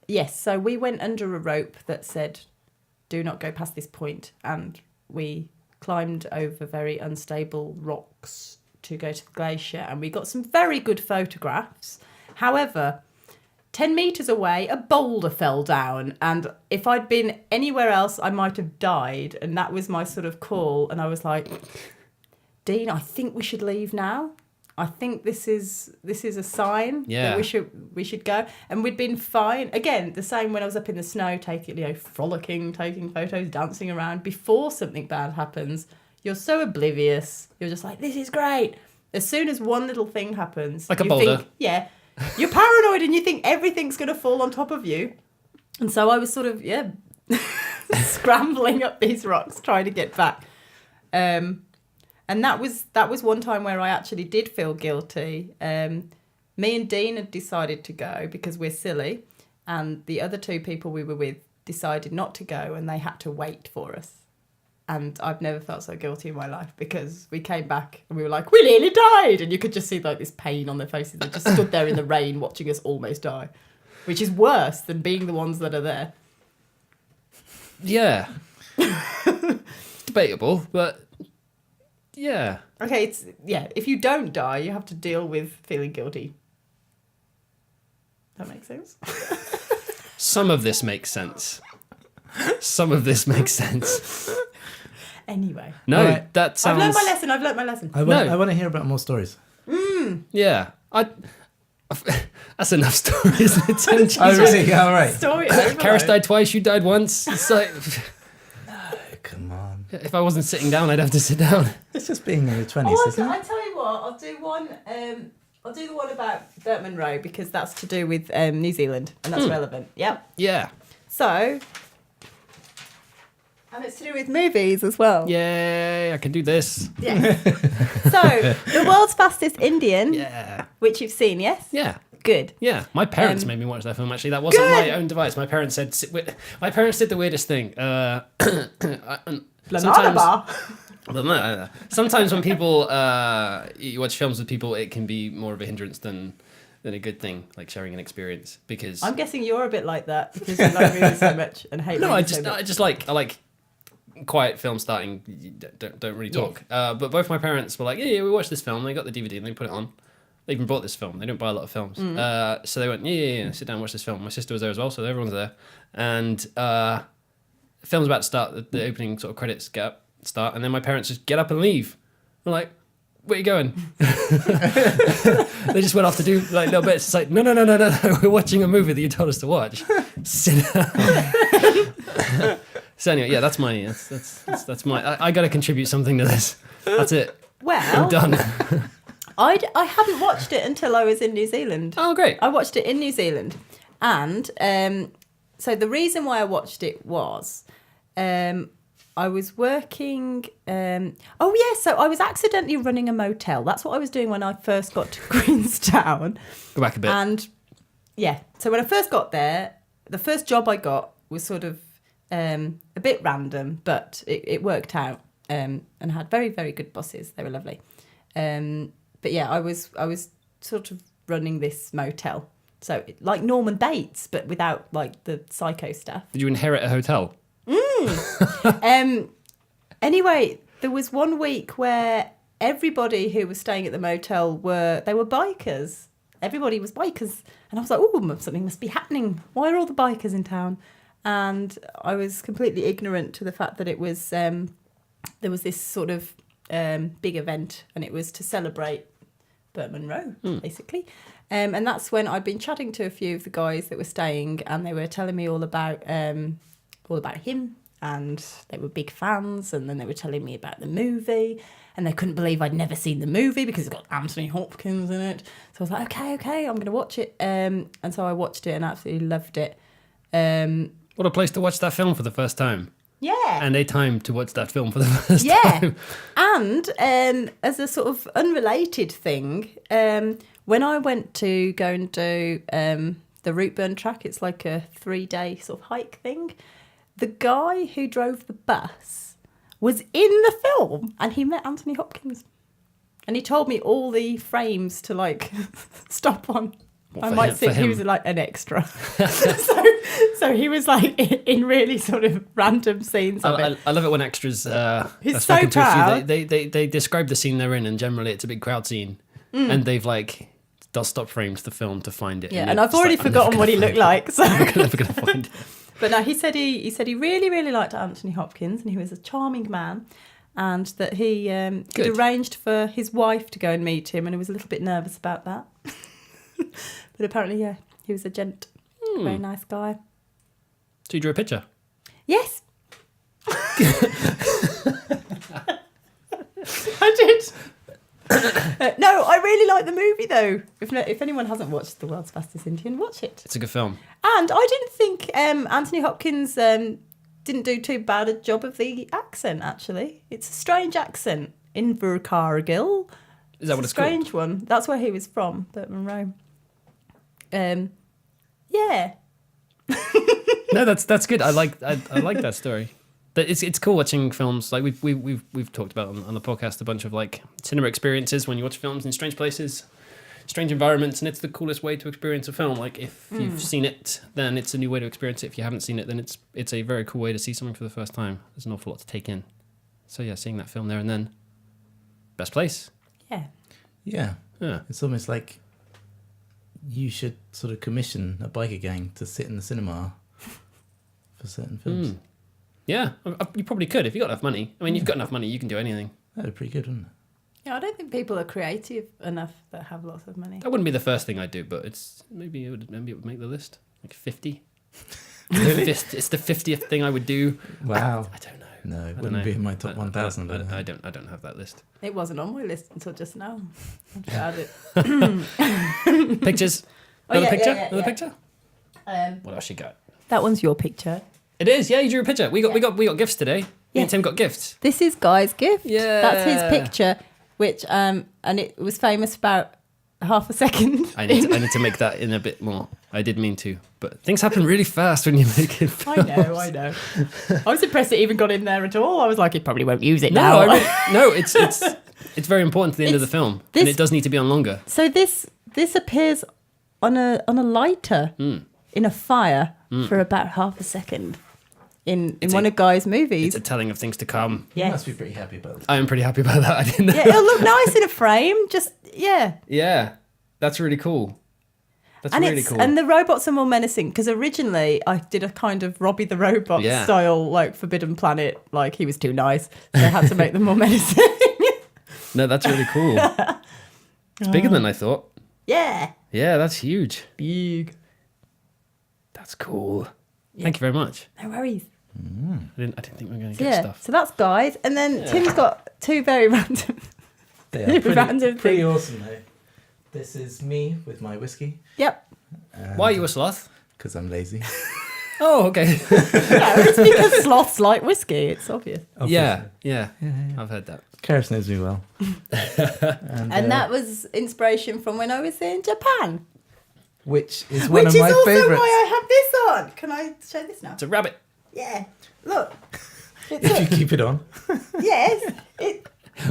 Yes, so we went under a rope that said, do not go past this point, and we climbed over very unstable rocks to go to the glacier, and we got some very good photographs. However, 10 metres away, a boulder fell down, and if I'd been anywhere else, I might have died, and that was my sort of call, and I was like, Dean, I think we should leave now. I think this is a sign that we should go. And we'd been fine. Again, the same when I was up in the snow, frolicking, taking photos, dancing around. Before something bad happens, you're so oblivious. You're just like, this is great. As soon as one little thing happens, like a boulder. You're paranoid and you think everything's going to fall on top of you. And so I was sort of, scrambling up these rocks trying to get back. And that was one time where I actually did feel guilty. Me and Dean had decided to go because we're silly, and the other two people we were with decided not to go, and they had to wait for us. And I've never felt so guilty in my life because we came back and we were like, we nearly died, and you could just see like this pain on their faces. They just stood there in the rain watching us almost die, which is worse than being the ones that are there. Yeah, debatable, but. Yeah. Okay, if you don't die, you have to deal with feeling guilty. That makes sense? Some of this makes sense. Anyway. No, right. That sounds... I've learnt my lesson. I want to hear about more stories. Yeah. That's enough stories, isn't it? 10 Jesus. Oh, really? Yeah, all right. Story Karis died twice, you died once. It's like... Come on. If I wasn't sitting down, I'd have to sit down. It's just being in your 20s, isn't it? I tell you what, I'll do one. I'll do the one about Burt Munro because that's to do with New Zealand and that's relevant. Yep. Yeah. So, and it's to do with movies as well. Yay, I can do this. Yeah. So, the world's fastest Indian. Yeah. Which you've seen, yes? Yeah. Good. Yeah, my parents made me watch that film. Actually, that wasn't my own device. My parents said, my parents did the weirdest thing. Sometimes when people you watch films with people, it can be more of a hindrance than a good thing, like sharing an experience. Because I'm guessing you're a bit like that because you like movies so much and hate. No, movies so much. I like quiet film starting. You don't really talk. But both my parents were like, yeah, we watched this film. They got the DVD and they put it on. They even bought this film. They don't buy a lot of films. So they went, yeah, sit down and watch this film. My sister was there as well, so everyone's there. And the film's about to start, the opening sort of credits start, and then my parents just get up and leave. I'm like, where are you going? They just went off to do like little bits. It's like, no, we're watching a movie that you told us to watch. Sit down. So anyway, yeah, that's my, I got to contribute something to this. That's it. Well, I'm done. I hadn't watched it until I was in New Zealand. Oh, great. I watched it in New Zealand. And so the reason why I watched it was I was working... so I was accidentally running a motel. That's what I was doing when I first got to Queenstown. Go back a bit. And, yeah, so when I first got there, the first job I got was sort of a bit random, but it worked out and had very, very good bosses. They were lovely. But yeah, I was sort of running this motel. So like Norman Bates, but without like the psycho stuff. Did you inherit a hotel? Anyway, there was one week where everybody who was staying at the motel were bikers. Everybody was bikers. And I was like, oh, something must be happening. Why are all the bikers in town? And I was completely ignorant to the fact that it was there was this sort of big event, and it was to celebrate Burt Munro, basically. And that's when I'd been chatting to a few of the guys that were staying, and they were telling me all about him, and they were big fans. And then they were telling me about the movie, and they couldn't believe I'd never seen the movie because it's got Anthony Hopkins in it. So I was like, okay, I'm going to watch it. And so I watched it and absolutely loved it. What a place to watch that film for the first time. Yeah. And a time to watch that film for the first time. And as a sort of unrelated thing, when I went to go and do the Rootburn track, it's like a 3-day sort of hike thing. The guy who drove the bus was in the film, and he met Anthony Hopkins. And he told me all the frames to like stop on. I might think he was like an extra. so he was like in really sort of random scenes of it. I love it when extras he's so proud. They describe the scene they're in, and generally it's a big crowd scene, and they've like stop framed the film to find it. Yeah, and I've already forgotten what he looked like. So I'm never gonna find it. But no, he said he really, really liked Anthony Hopkins, and he was a charming man. and that he'd arranged for his wife to go and meet him, and he was a little bit nervous about that. But apparently, yeah, he was a gent. Very nice guy. So you drew a picture? Yes. I did. No, I really like the movie though. If anyone hasn't watched The World's Fastest Indian, watch it. It's a good film. And I didn't think Anthony Hopkins didn't do too bad a job of the accent, actually. It's a strange accent. Invercargill. Is that what it's called? A strange one. That's where he was from, Burt Monroe. Yeah. No, that's good. I like that story. But it's cool watching films like we've talked about on the podcast a bunch of like cinema experiences when you watch films in strange places, strange environments, and it's the coolest way to experience a film. Like if you've seen it, then it's a new way to experience it. If you haven't seen it, then it's a very cool way to see something for the first time. There's an awful lot to take in. So yeah, seeing that film there and then, best place. Yeah. Yeah. Yeah. It's almost like you should sort of commission a biker gang to sit in the cinema for certain films. Yeah, you probably could if you got enough money. I mean, you've got enough money, you can do anything. That'd be pretty good, wouldn't it? Yeah, I don't think people are creative enough that have lots of money. That wouldn't be the first thing I'd do, but maybe it would make the list. Like 50. Really? It's the 50th thing I would do. Wow. I don't know. No, it wouldn't be in my top 1,000. I don't have that list. It wasn't on my list until just now. I've got it. Pictures. Oh, Another yeah, picture? yeah, Another yeah. picture? Um, What else you got? that one's your picture. It is. Yeah, you drew a picture. We got gifts today. Me Yeah. and Tim got gifts. This is Guy's gift. Yeah. That's his picture, which and it was famous about half a second. I need to make that in a bit more. I did mean to, but things happen really fast when you're making films. I know. I was impressed it even got in there at all. I was like, he probably won't use it No, now. it's very important to the end of the film, and it does need to be on longer. So this appears on a lighter in a fire for about half a second in one of Guy's movies. It's a telling of things to come. You Yes. must be pretty happy about that. I am pretty happy about that. I didn't know. Yeah, it'll look nice in a frame. Just Yeah, that's really cool. That's and really cool. And the robots are more menacing because originally I did a kind of Robbie the Robot style, like Forbidden Planet, like he was too nice. So I had to make them more menacing. No, that's really cool. It's bigger than I thought. Yeah. Yeah, that's huge. Big. That's cool. Thank you very much. No worries. I didn't think we were going to get stuff. So that's Guy's. And then Tim's got two very random. They are Random pretty thing. awesome, though. This is me with my whiskey. Yep. Why are you a sloth? Because I'm lazy. Oh, okay. No, it's because sloths like whiskey. It's obvious. yeah. I've heard that. Karis knows me well. And that was inspiration from when I was in Japan. Which is one Which of my is also favourites. why I have this on. Can I show this now? It's a rabbit. Yeah. Look. If you keep it on. Yes.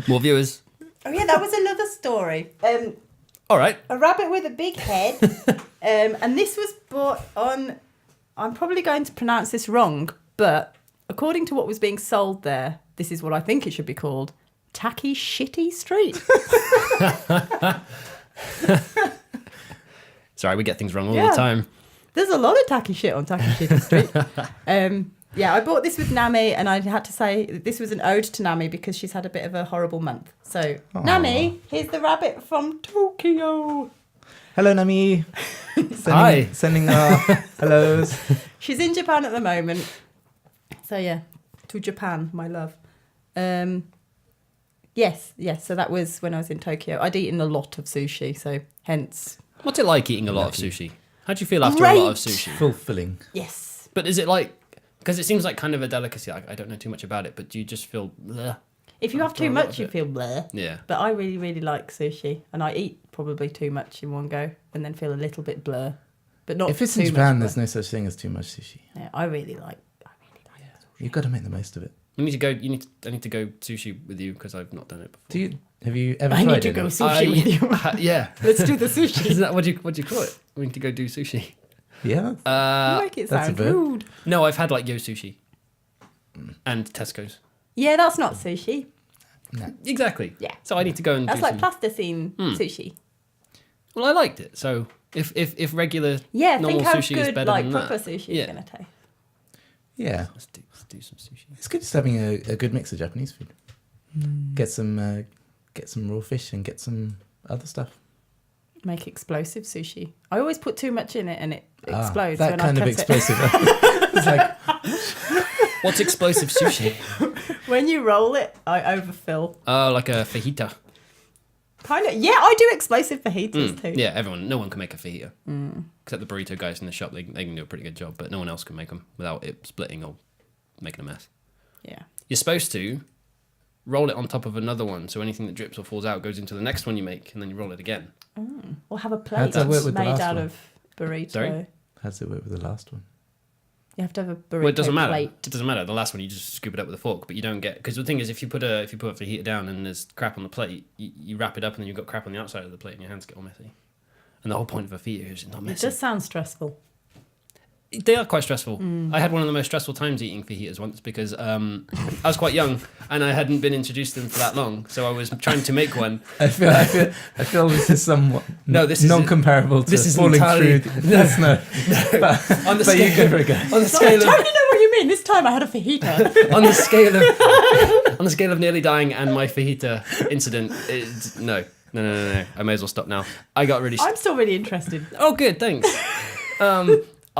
More viewers. Oh yeah, that was another story. All right. A rabbit with a big head. And this was bought on, I'm probably going to pronounce this wrong, but according to what was being sold there, this is what I think it should be called, Tacky Shitty Street. Sorry, we get things wrong all the time. There's a lot of tacky shit on Tacky Shitty Street. Yeah, I bought this with Nami, and I had to say this was an ode to Nami because she's had a bit of a horrible month. So, Nami, here's the rabbit from Tokyo. Hello, Nami. Hi. Sending our hellos. She's in Japan at the moment. So, yeah, to Japan, my love. Yes. So that was when I was in Tokyo. I'd eaten a lot of sushi, so hence. What's it like eating a lot of sushi? How do you feel after a lot of sushi? Fulfilling. Yes. But is it like, because it seems like kind of a delicacy. I don't know too much about it, but do you just feel bleh? If you have After too a lot much, of you it. feel bleh. Yeah. But I really, really like sushi, and I eat probably too much in one go, and then feel a little bit blur, but not. If it's too in Japan, much there's blur. no such thing as too much sushi. Yeah, I really like. You've got to make the most of it. I need to go sushi with you because I've not done it before. Have you ever I tried need to it? go sushi with you. Yeah. Let's do the sushi. Isn't that what do you call it? We need to go do sushi. Yeah. You make it that's a sound verb. rude. No, I've had like Yo Sushi and Tesco's. Yeah, that's not sushi. Exactly. Yeah. So I need to go and That's do like some. plasticine sushi. Well, I liked it. So if regular Yeah, normal think how sushi is good better like than proper that, sushi yeah. is gonna taste. Yeah. Let's do some sushi. It's good just having a good mix of Japanese food. Get some raw fish and get some other stuff. Make explosive sushi. I always put too much in it and it explodes. That when kind I of cut explosive. It's like, What's explosive sushi? When you roll it, I overfill. Oh, like a fajita. Kind of. Yeah, I do explosive fajitas too. Yeah, no one can make a fajita. Except the burrito guys in the shop, they can do a pretty good job, but no one else can make them without it splitting or making a mess. Yeah. You're supposed to roll it on top of another one, so anything that drips or falls out goes into the next one you make, and then you roll it again. Or have a How'd plate that work that's with the made last out one? of burrito. Sorry? how does it work with the last one? You have to have a burrito Well, it doesn't matter. plate. It doesn't matter. The last one you just scoop it up with a fork, but you don't get, because the thing is, if you put a fajita down and there's crap on the plate, you wrap it up and then you've got crap on the outside of the plate and your hands get all messy. And the whole point of a fajita is not It messy. does sound stressful. They are quite stressful. I had one of the most stressful times eating fajitas once because I was quite young and I hadn't been introduced to them for that long, so I was trying to make one. I feel this is somewhat this is non-comparable to this is falling entirely- through the snow. But, On the but you scale, give it a go. on the Sorry, I scale of totally know what you mean. This time I had a fajita. on the scale of nearly dying and my fajita incident, no. I may as well stop now. I got really. I'm still really interested. Oh, good, thanks.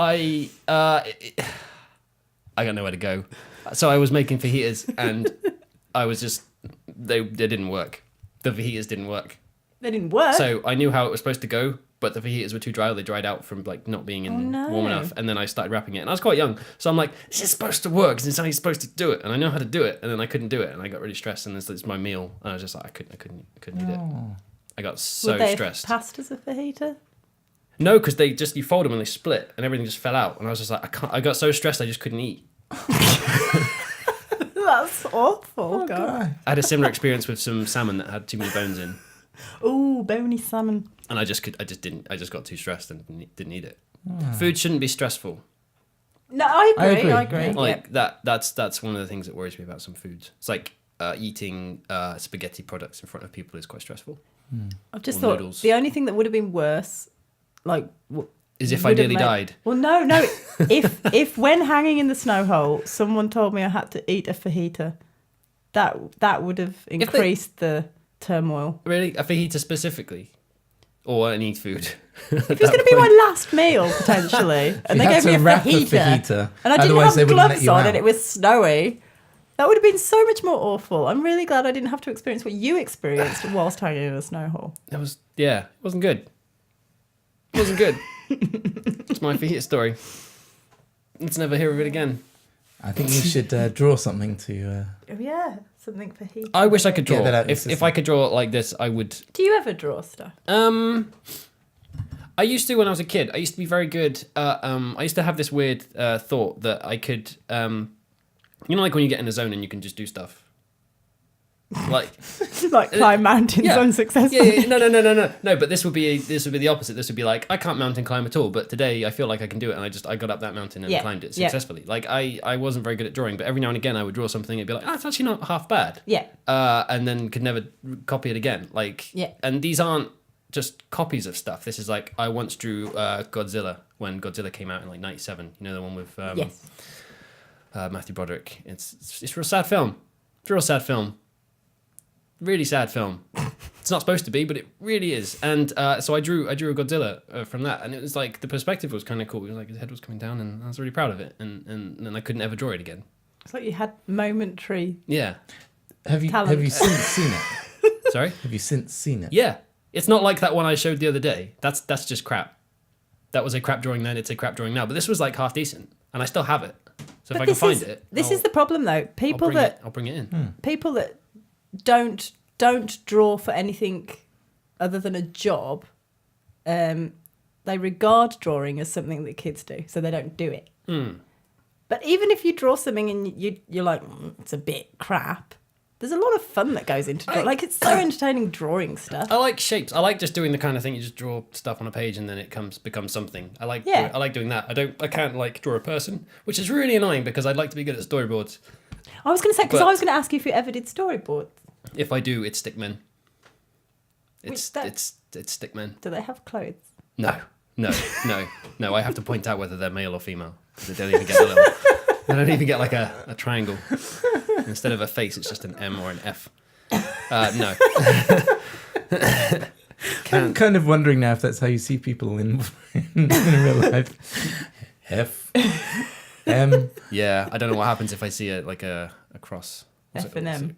I got nowhere to go, so I was making fajitas, and I was just they didn't work. The fajitas didn't work. They didn't work. So I knew how it was supposed to go, but the fajitas were too dry. Or they dried out from like not being warm enough, and then I started wrapping it, and I was quite young, so I'm like, this is supposed to work. This is how you're supposed to do it, and I know how to do it, and then I couldn't do it, and I got really stressed, and it's my meal, and I was just like, I couldn't eat it. I got so Would they stressed. have passed as a fajita? No, because you fold them and they split, and everything just fell out, and I was just like, I got so stressed I just couldn't eat. That's awful. God. I had a similar experience with some salmon that had too many bones in, Ooh, bony salmon. and I just got too stressed and didn't eat it. Food shouldn't be stressful. No, I agree. Yeah. Like that's one of the things that worries me about some foods. It's like eating spaghetti products in front of people is quite stressful. I've just Or thought noodles. the only thing that would have been worse, like, Is if I would have nearly made- died. Well, no. if when hanging in the snow hole, someone told me I had to eat a fajita, that would have increased the turmoil. Really, a fajita specifically, or any food. If it was going to be my last meal potentially, and You they had gave me to a wrap the fajita, fajita, and I didn't otherwise they have wouldn't let gloves you on, out. and it was snowy. That would have been so much more awful. I'm really glad I didn't have to experience what you experienced whilst hanging in a snow hole. It wasn't good. It wasn't good. It's my fajita story. Let's never hear of it again. I think you should draw something to. Oh yeah, something fajita. I wish I could Get draw. that out of the If system. I could draw like this, I would. Do you ever draw stuff? I used to when I was a kid. I used to be very good. I used to have this weird thought that I could. Like when you get in a zone and you can just do stuff. Like Like climb mountains yeah. unsuccessfully. No. But this would be the opposite. This would be like I can't mountain climb at all, but today I feel like I can do it, and I got up that mountain and climbed it successfully. Like I wasn't very good at drawing, but every now and again I would draw something and be like, it's actually not half bad. Yeah. And then could never copy it again. Like and these aren't just copies of stuff. This is like I once drew Godzilla when Godzilla came out in like '97. You know, the one with Yes. Matthew Broderick. It's a real sad film. It's a real sad film. Really sad film. It's not supposed to be, but it really is. And so I drew a Godzilla from that, and it was like the perspective was kind of cool. It was like his head was coming down, and I was really proud of it. And then I couldn't ever draw it again. It's like you had momentary. Yeah. Have you Talent. since seen it? Sorry. Have you since seen it? Yeah. It's not like that one I showed the other day. That's just crap. That was a crap drawing then. It's a crap drawing now. But this was like half decent, and I still have it. So if I can find it, This is the problem though. I'll bring it in. People that don't draw for anything other than a job, they regard drawing as something that kids do, so they don't do it. But even if you draw something and you're like, it's a bit crap, there's a lot of fun that goes into drawing. Like, it's so entertaining drawing stuff. I like shapes. I like just doing the kind of thing you just draw stuff on a page and then it becomes something. I like doing that. I can't like draw a person, which is really annoying because I'd like to be good at storyboards. I was going to say, because But- I was going to ask you if you ever did storyboards. If I do, it's stickmen. Which It's stickmen. Do they have clothes? No. I have to point out whether they're male or female. They don't even get a little. They don't even get like a triangle. Instead of a face, it's just an M or an F. No. I'm kind of wondering now if that's how you see people in real life. F M. Yeah, I don't know what happens if I see a cross. F and M.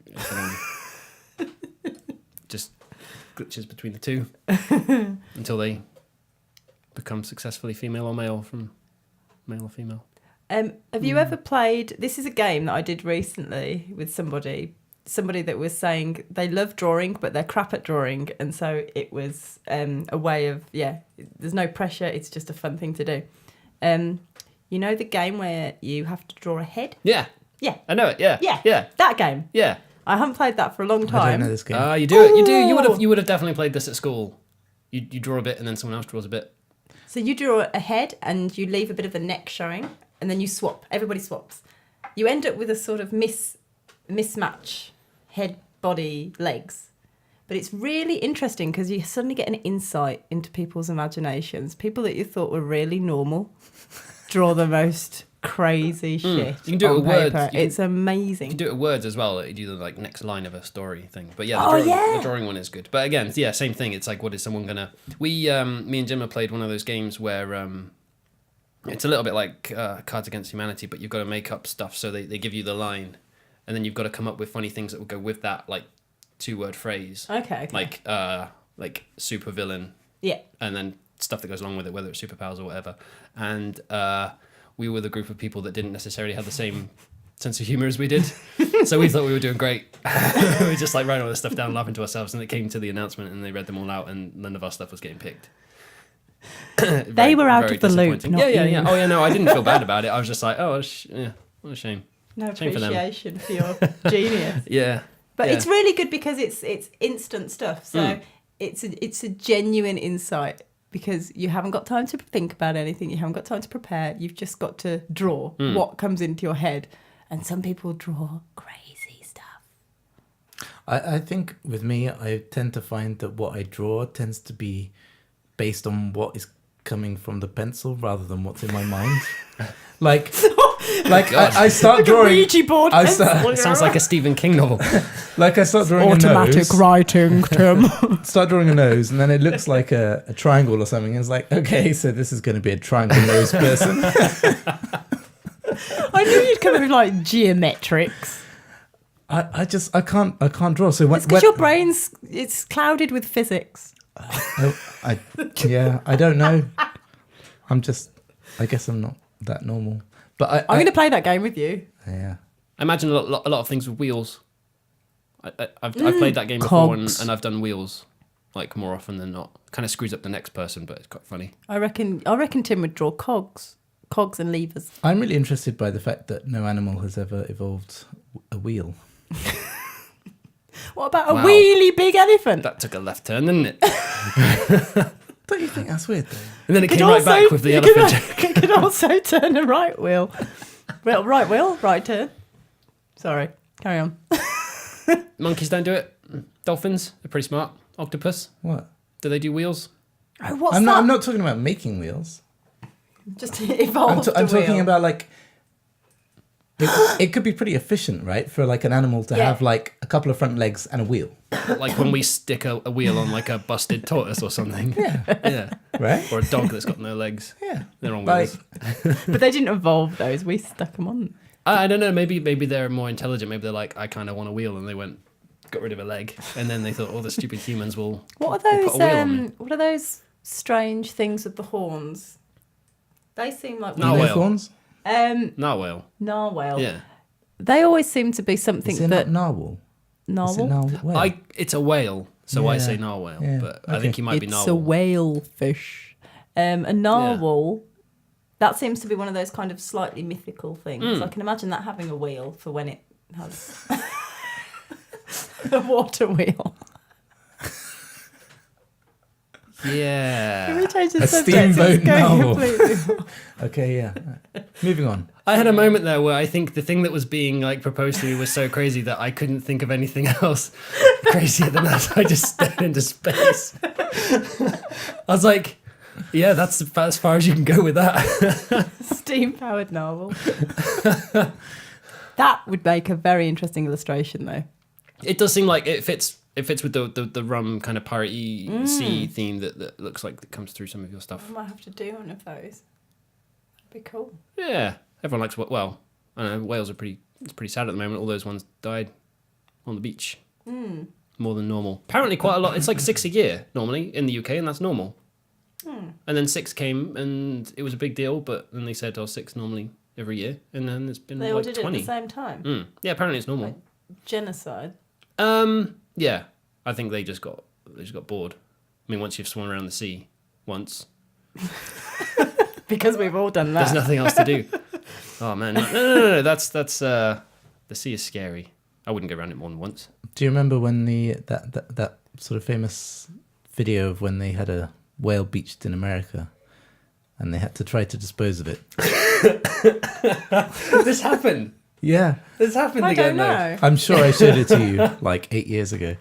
Just glitches between the two until they become successfully female or male from male or female. Have you ever played? This is a game that I did recently with somebody that was saying they love drawing, but they're crap at drawing, and so it was a way of there's no pressure. It's just a fun thing to do. You know the game where you have to draw a head? Yeah. Yeah. I know it. Yeah. Yeah. Yeah. That game. Yeah. I haven't played that for a long I time. don't know this game. You do it. You do. You would have definitely played this at school. You draw a bit, and then someone else draws a bit. So you draw a head, and you leave a bit of the neck showing, and then you swap. Everybody swaps. You end up with a sort of mismatch head, body, legs. But it's really interesting because you suddenly get an insight into people's imaginations. People that you thought were really normal draw the most crazy shit. You can do it on with words. paper. It's amazing. You can do it with words as well. You do the next line of a story thing. But yeah, the drawing one is good. But again, yeah, same thing. It's like, what is someone gonna? Me and Jim have played one of those games where it's a little bit like Cards Against Humanity, but you've got to make up stuff. So they give you the line, and then you've got to come up with funny things that will go with that, like 2-word phrase. Okay. Like super villain. Yeah. And then stuff that goes along with it, whether it's superpowers or whatever. And we were the group of people that didn't necessarily have the same sense of humor as we did. So we thought we were doing great. We were just like writing all this stuff down, laughing to ourselves. And it came to the announcement and they read them all out and none of our stuff was getting picked. They were out of the loop, not you. Yeah. Oh, yeah, no, I didn't feel bad about it. I was just like, what a shame. No Shame for them. appreciation for your genius. Yeah. But yeah. it's really good because it's instant stuff. So it's a genuine insight because you haven't got time to think about anything. You haven't got time to prepare. You've just got to draw what comes into your head. And some people draw crazy stuff. I think with me, I tend to find that what I draw tends to be based on what is coming from the pencil rather than what's in my mind. Like I start drawing. Ouija board. It sounds like a Stephen King novel. Like I start drawing automatic a nose. writing, Tim. Start drawing a nose, and then it looks like a triangle or something. And it's like, okay, so this is going to be a triangle nose person. I knew you'd come up with like geometrics. I can't draw. So It's because your brain's it's clouded with physics. I don't know. I guess I'm not that normal. But I'm going to play that game with you. Yeah. I imagine a lot of things with wheels. I've played that game before and I've done wheels like more often than not. Kind of screws up the next person, but it's quite funny. I reckon Tim would draw cogs and levers. I'm really interested by the fact that no animal has ever evolved a wheel. What about a really big elephant? That took a left turn, didn't it? Don't you think that's weird though? And then it came right back with the elephant. It could also turn a right wheel. Well, right wheel, right turn. Sorry, carry on. Monkeys don't do it. Dolphins, they're pretty smart. Octopus, What? do they do wheels? Oh, what's I'm that? not talking about making wheels. Just evolved I'm a talking wheel. about like it could be pretty efficient, right? For like an animal to have like a couple of front legs and a wheel. Like when we stick a wheel on like a busted tortoise or something. Yeah. Right? Or a dog that's got no legs. Yeah. They're on Like, wheels. But they didn't evolve those. We stuck them on. I don't know. Maybe they're more intelligent. Maybe they're like, I kind of want a wheel, and they got rid of a leg, and then they thought, the stupid humans will. What will are put a wheel on me. those? What are those strange things with the horns? They seem like Narwhal. unicorns? Narwhal. Narwhal. Yeah. They always seem to be something Is it that not narwhal? Is it narwhal. narwhal? It's a whale, so I Yeah. say narwhal, Yeah. but I Okay. think he might be It's narwhal. a whale fish. A narwhal. That seems to be one of those kind of slightly mythical things. I can imagine that having a wheel for when it has a water wheel. Yeah. Can we change the A subject? steamboat It's going narwhal. completely- Okay, yeah. Moving on. I had a moment there where I think the thing that was being like proposed to me was so crazy that I couldn't think of anything else crazier than that. So I just stared into space. I was like, yeah, that's about as far as you can go with that. Steam-powered narwhal. That would make a very interesting illustration, though. It does seem like it fits It fits with the rum kind of piratey sea theme that looks like that comes through some of your stuff. I might have to do one of those. That'd be cool. Yeah, everyone likes well. I don't know. Whales are it's pretty sad at the moment. All those ones died on the beach. More than normal. Apparently, quite a lot. It's like 6 a year normally in the UK, and that's normal. And then 6 came, and it was a big deal. But then they said, 6 normally every year, and then there's been They all like did 20. it at the same time. Yeah, apparently it's normal. Like genocide. Yeah, I think they just got bored. I mean, once you've swum around the sea once, Because we've all done that. there's nothing else to do. Oh man, no. That's the sea is scary. I wouldn't go around it more than once. Do you remember when that sort of famous video of when they had a whale beached in America, and they had to try to dispose of it? This happened. Yeah, This happened I again. don't know. I'm sure I showed it to you like 8 years ago.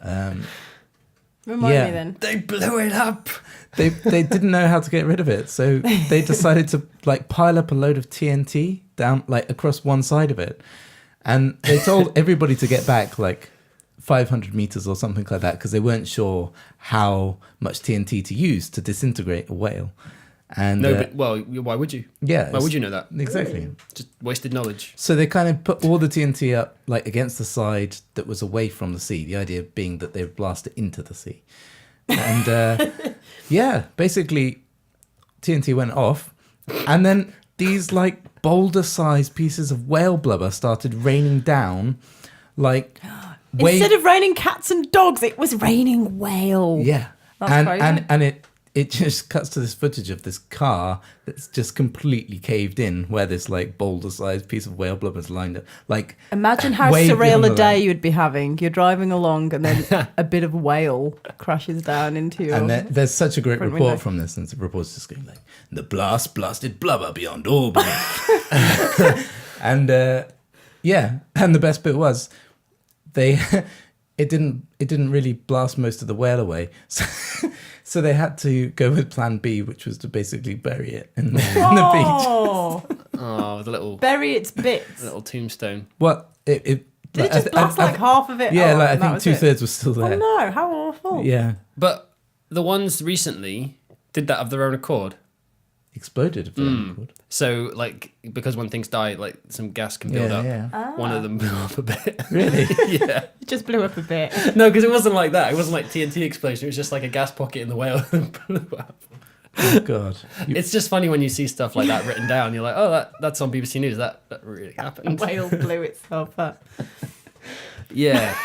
Remind yeah. me then. They blew it up. They didn't know how to get rid of it, so they decided to like pile up a load of TNT down like across one side of it, and they told everybody to get back like 500 meters or something like that because they weren't sure how much TNT to use to disintegrate a whale. And No, but why would you? yeah, Why would you know that? exactly? Just wasted knowledge. So they kind of put all the TNT up like against the side that was away from the sea. The idea being that they would blast it into the sea. And yeah, basically TNT went off, and then these like boulder-sized pieces of whale blubber started raining down, like Instead of raining cats and dogs, it was raining whale. yeah, That's and crazy. and it just cuts to this footage of this car that's just completely caved in, where this like boulder-sized piece of whale blubber is lined up. Like, Imagine how way surreal beyond a the day line. you'd be having. You're driving along and then a bit of whale crashes down into your... And there's such a great front report window. from this, and the report's just going like, "The blast blasted blubber beyond all belief." And yeah, and the best bit was it didn't really blast most of the whale away, so they had to go with Plan B, which was to basically bury it in the beach. Oh, Oh, the little bury its bits. little tombstone. Well, it Did it just blast like half of it? yeah, off like I and that think was it? 2/3 was still there. Oh no, how awful. Yeah, But the ones recently did that of their own accord. exploded. If I remember. So, like, because when things die, like, some gas can build up. Yeah. One of them blew up a bit. Really? Yeah. It just blew up a bit. No, because it wasn't like that. It wasn't like TNT explosion. It was just like a gas pocket in the whale that blew up. Oh God. It's just funny when you see stuff like that written down. You're like, oh, that's on BBC News. That really A happened. whale blew itself up. Yeah.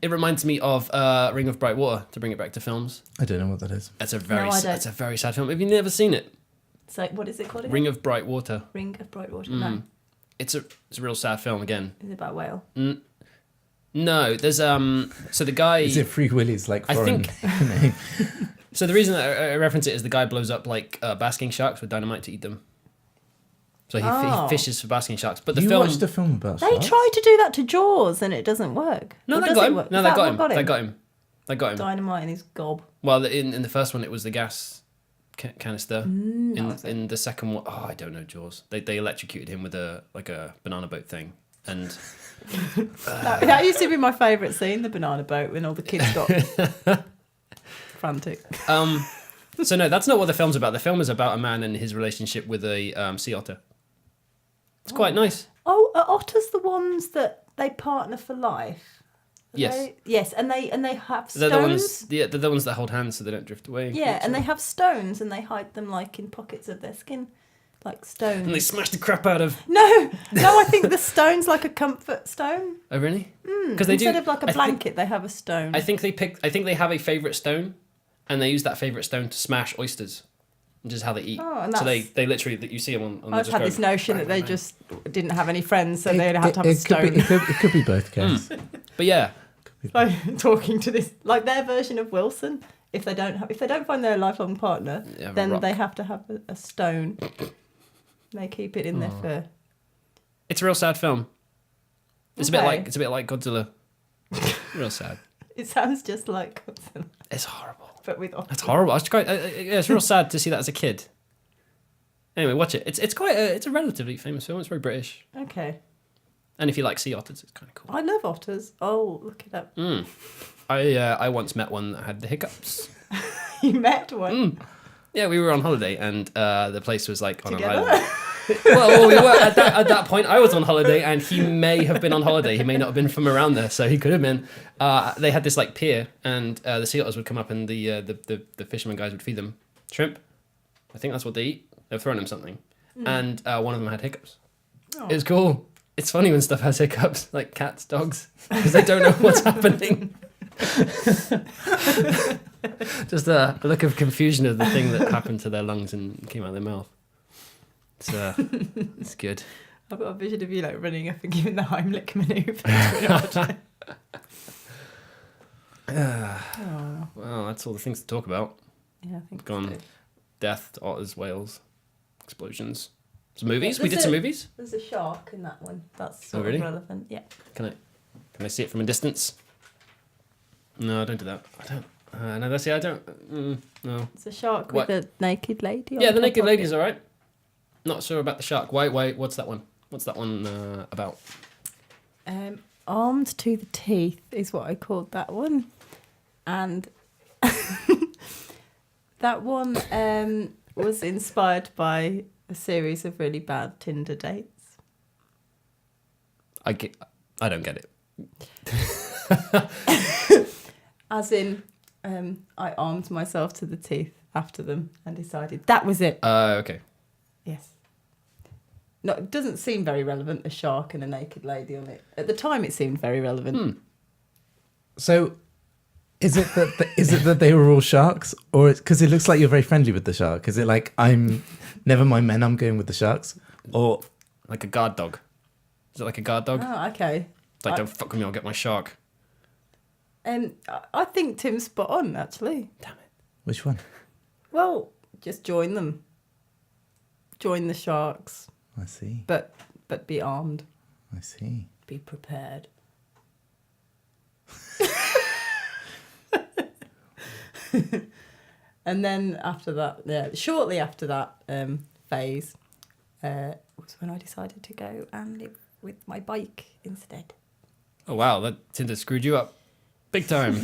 It reminds me of Ring of Bright Water, to bring it back to films. I don't know what that is. That's a No, I don't. that's a very sad film. Have you never seen it? So what is it called again? Ring of Bright Water. Ring of Bright Water. No, It's a real sad film again. is it about whale? No, there's so the guy. Is it Free Willy's like I foreign think- name? So the reason that I reference it is the guy blows up like basking sharks with dynamite to eat them. So he fishes for basking sharks. But the You film. watched a film about They sharks? tried to do that to Jaws and it doesn't work. No, Or they does got it him. work? No, Is they that got what him. They got him. They got him. Dynamite in his gob. Well, in the first one, it was the gas canister. was it? In the second one, I don't know, Jaws. They electrocuted him with a banana boat thing, and That used to be my favourite scene, the banana boat, when all the kids got frantic. so no, that's not what the film's about. The film is about a man and his relationship with a sea otter. It's quite nice. Oh, are otters the ones that they partner for life? Are Yes. Yes, and they have They're stones. they're the ones that hold hands so they don't drift away. Yeah, and they have stones and they hide them like in pockets of their skin, like stones. and they smash the crap out of. No, I think the stone's like a comfort stone. Oh really? Because they Instead do. of like a blanket, they have a stone. I think they have a favorite stone, and they use that favorite stone to smash oysters, which is how they eat. Oh, and so that's- they literally you see them on. I just had this notion that they bang. just didn't have any friends, so they'd have to have a stone. It could be both, Karis. But yeah, Like talking to this, like their version of Wilson. If they don't find their lifelong partner, They have a then rock. they have to have a stone. They keep it in their fur. it's a real sad film. It's Okay. a bit like Godzilla. Real sad. It sounds just like Godzilla, It's horrible. but with It's horrible. It's real sad to see that as a kid. Anyway, watch it. It's a relatively famous film. It's very British. Okay. And if you like sea otters, it's kind of cool. I love otters. Oh, look it up. I once met one that had the hiccups. You met one? Yeah, we were on holiday, and the place was like on Together? an island. Well, we were at that point. I was on holiday, and he may have been on holiday. He may not have been from around there, so he could have been. They had this like pier, and the sea otters would come up, and the fishermen guys would feed them shrimp. I think that's what they eat. They've thrown them something, and one of them had hiccups. Oh. It was cool. It's funny when stuff has hiccups, like cats, dogs, because they don't know what's happening. Just a look of confusion of the thing that happened to their lungs and came out of their mouth. It's good. I've got a vision of you like running up and giving the Heimlich manoeuvre. Well, that's all the things to talk about. Yeah, I think Gone. so. Death, otters, whales, explosions. Some movies. Yeah, We did some movies. There's a shark in that one. That's Oh, sort really? of relevant. Yeah. Can I see it from a distance? No, don't do that. I don't. No, that's it. I don't. No. It's a shark What? with a naked lady. On Yeah, the top naked of lady's it. all right. Not sure about the shark. Why? What's that one? What's that one about? Armed to the teeth is what I called that one, and that one was inspired by a series of really bad Tinder dates. I don't get it. As in, I armed myself to the teeth after them and decided that was it. Okay. Yes. No, it doesn't seem very relevant, a shark and a naked lady on it. At the time, it seemed very relevant. So, is it that they were all sharks, or because it looks like you're very friendly with the shark? Is it like I'm never mind men, I'm going with the sharks, or Like a guard dog. Is it like a guard dog? Oh, okay. It's like, don't fuck with me, I'll get my shark. I think Tim's spot on, actually. Damn it. which one? Well, just join them. Join the sharks, I see. but be armed. I see. Be prepared. And then after that, shortly after that phase, was when I decided to go and live with my bike instead. Oh wow, that Tinder screwed you up big time.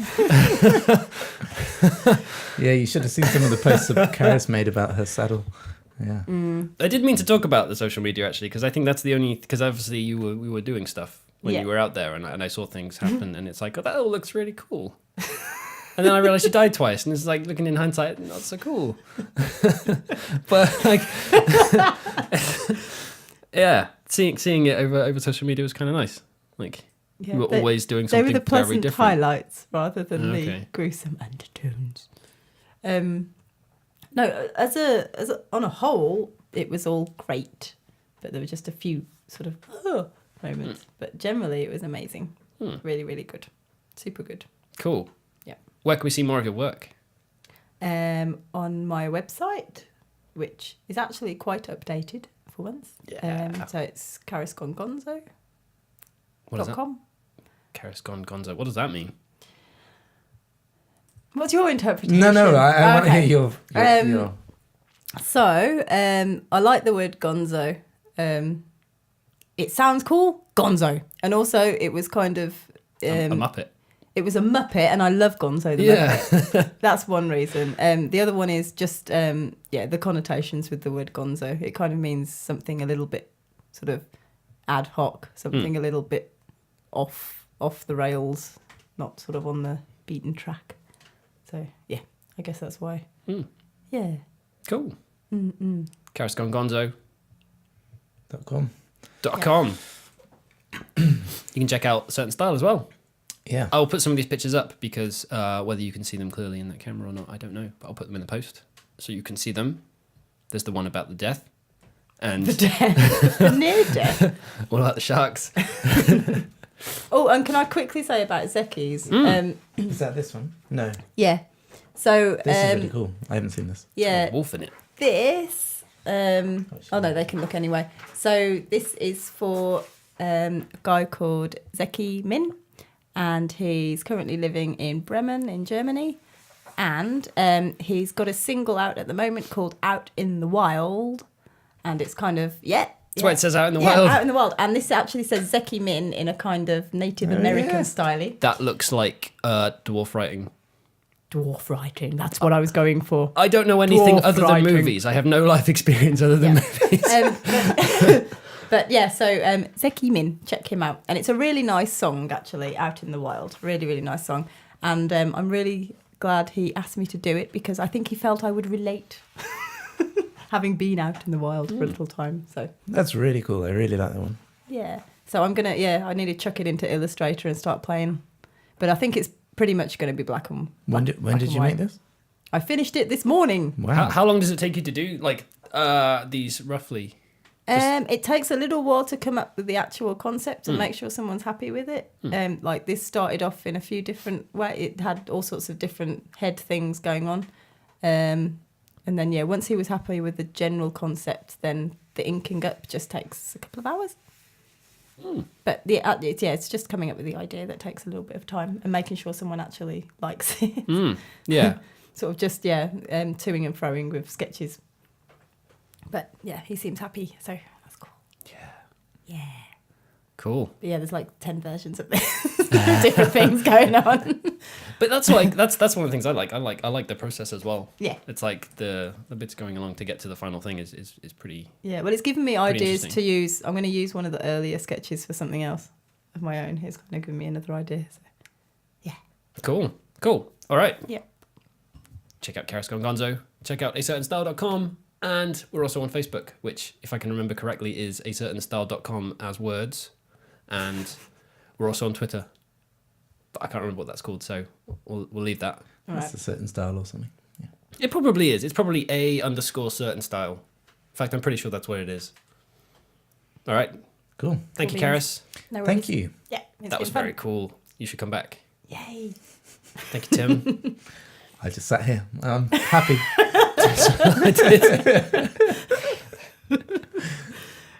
Yeah, you should have seen some of the posts that Karis made about her saddle. Yeah. I did mean to talk about the social media actually, because I think that's the only, because obviously we were doing stuff when Yeah. you were out there, and I saw things happen, and it's like, oh, that all looks really cool. And then I realized you died twice, and it's like, looking in hindsight, not so cool. But like, yeah, seeing it over social media was kind of nice. Like, Yeah, you were they- always doing They something were the very pleasant different. highlights rather than the Okay. gruesome undertones. No, as a on a whole, it was all great, but there were just a few sort of moments. But generally, it was amazing. Really, really good, super good. Cool. Yeah. Where can we see more of your work? On my website, which is actually quite updated for once. Yeah. So it's karisgongonzo.com. What is that? Karis Gonzo. What does that mean? What's your interpretation? No, I want to Okay. hear your So, I like the word gonzo. It sounds cool, gonzo. And also, it was kind of... A Muppet. It was a Muppet, and I love Gonzo the Muppet. That's one reason. The other one is just, the connotations with the word gonzo. It kind of means something a little bit sort of ad hoc, something a little bit off the rails, not sort of on the beaten track. So, yeah, I guess that's why. Yeah. Cool. KarisGongonzo.com. .com. You can check out Certain Style as well. Yeah. I'll put some of these pictures up because whether you can see them clearly in that camera or not, I don't know. But I'll put them in the post so you can see them. There's the one about the death. And The death. The near death. what about the sharks? Oh, and can I quickly say about Zeki's? Is that this one? No. Yeah. So, This is really cool. I haven't seen this. yeah, A wolf in it. this. Oh no, they can look anyway. So this is for a guy called Zeki Min, and he's currently living in Bremen in Germany, and he's got a single out at the moment called "Out in the Wild," and it's kind of That's why it says out in the Yeah, wild. out in the wild. And this actually says Zeki Min in a kind of Native American style. That looks like dwarf writing. Dwarf writing, that's what I was going for. I don't know anything Dwarf other writing. than movies. I have no life experience other than movies. But yeah, so Zeki Min, check him out. And it's a really nice song, actually, Out in the Wild. Really, really nice song. And I'm really glad he asked me to do it because I think he felt I would relate, having been out in the wild for a little time. So That's really cool. I really like that one. yeah. So I'm going to, I need to chuck it into Illustrator and start playing. But I think it's pretty much going to be black and When did you make this? I finished it this morning. Wow. How long does it take you to do like these roughly? It takes a little while to come up with the actual concept and make sure someone's happy with it. Like this started off in a few different ways. It had all sorts of different head things going on. And then, once he was happy with the general concept, then the inking up just takes a couple of hours. But it's just coming up with the idea that takes a little bit of time and making sure someone actually likes it. Yeah. Sort of just, toing and froing with sketches. But he seems happy, so that's cool. Yeah. Cool. But there's like 10 versions of this. Different things going on. But that's like that's one of the things I like. I like the process as well. Yeah. It's like the bits going along to get to the final thing is pretty. Yeah, well, it's given me ideas interesting. to use. I'm going to use one of the earlier sketches for something else of my own. It's kind of given me another idea. So. Yeah. Cool. All right. Yeah. Check out Karis Gongonzo. Check out acertainstyle.com. And we're also on Facebook, which, if I can remember correctly, is acertainstyle.com as words. And we're also on Twitter. But I can't remember what that's called, so we'll leave that. That's a certain style or something. Yeah. It probably is. It's probably _certain style. In fact, I'm pretty sure that's what it is. All right. Cool. Thank you, Karis. No worries. Thank you. Yeah. That was very cool. You should come back. Yay. Thank you, Tim. I just sat here. I'm happy.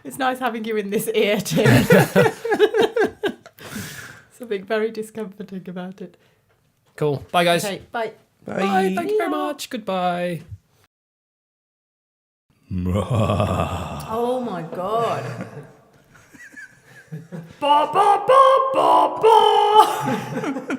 It's nice having you in this ear, Tim. Something very discomforting about it. Cool. Bye, guys. Okay, bye. Bye. Thank you very much. Goodbye. Oh my god. Ba ba ba ba ba.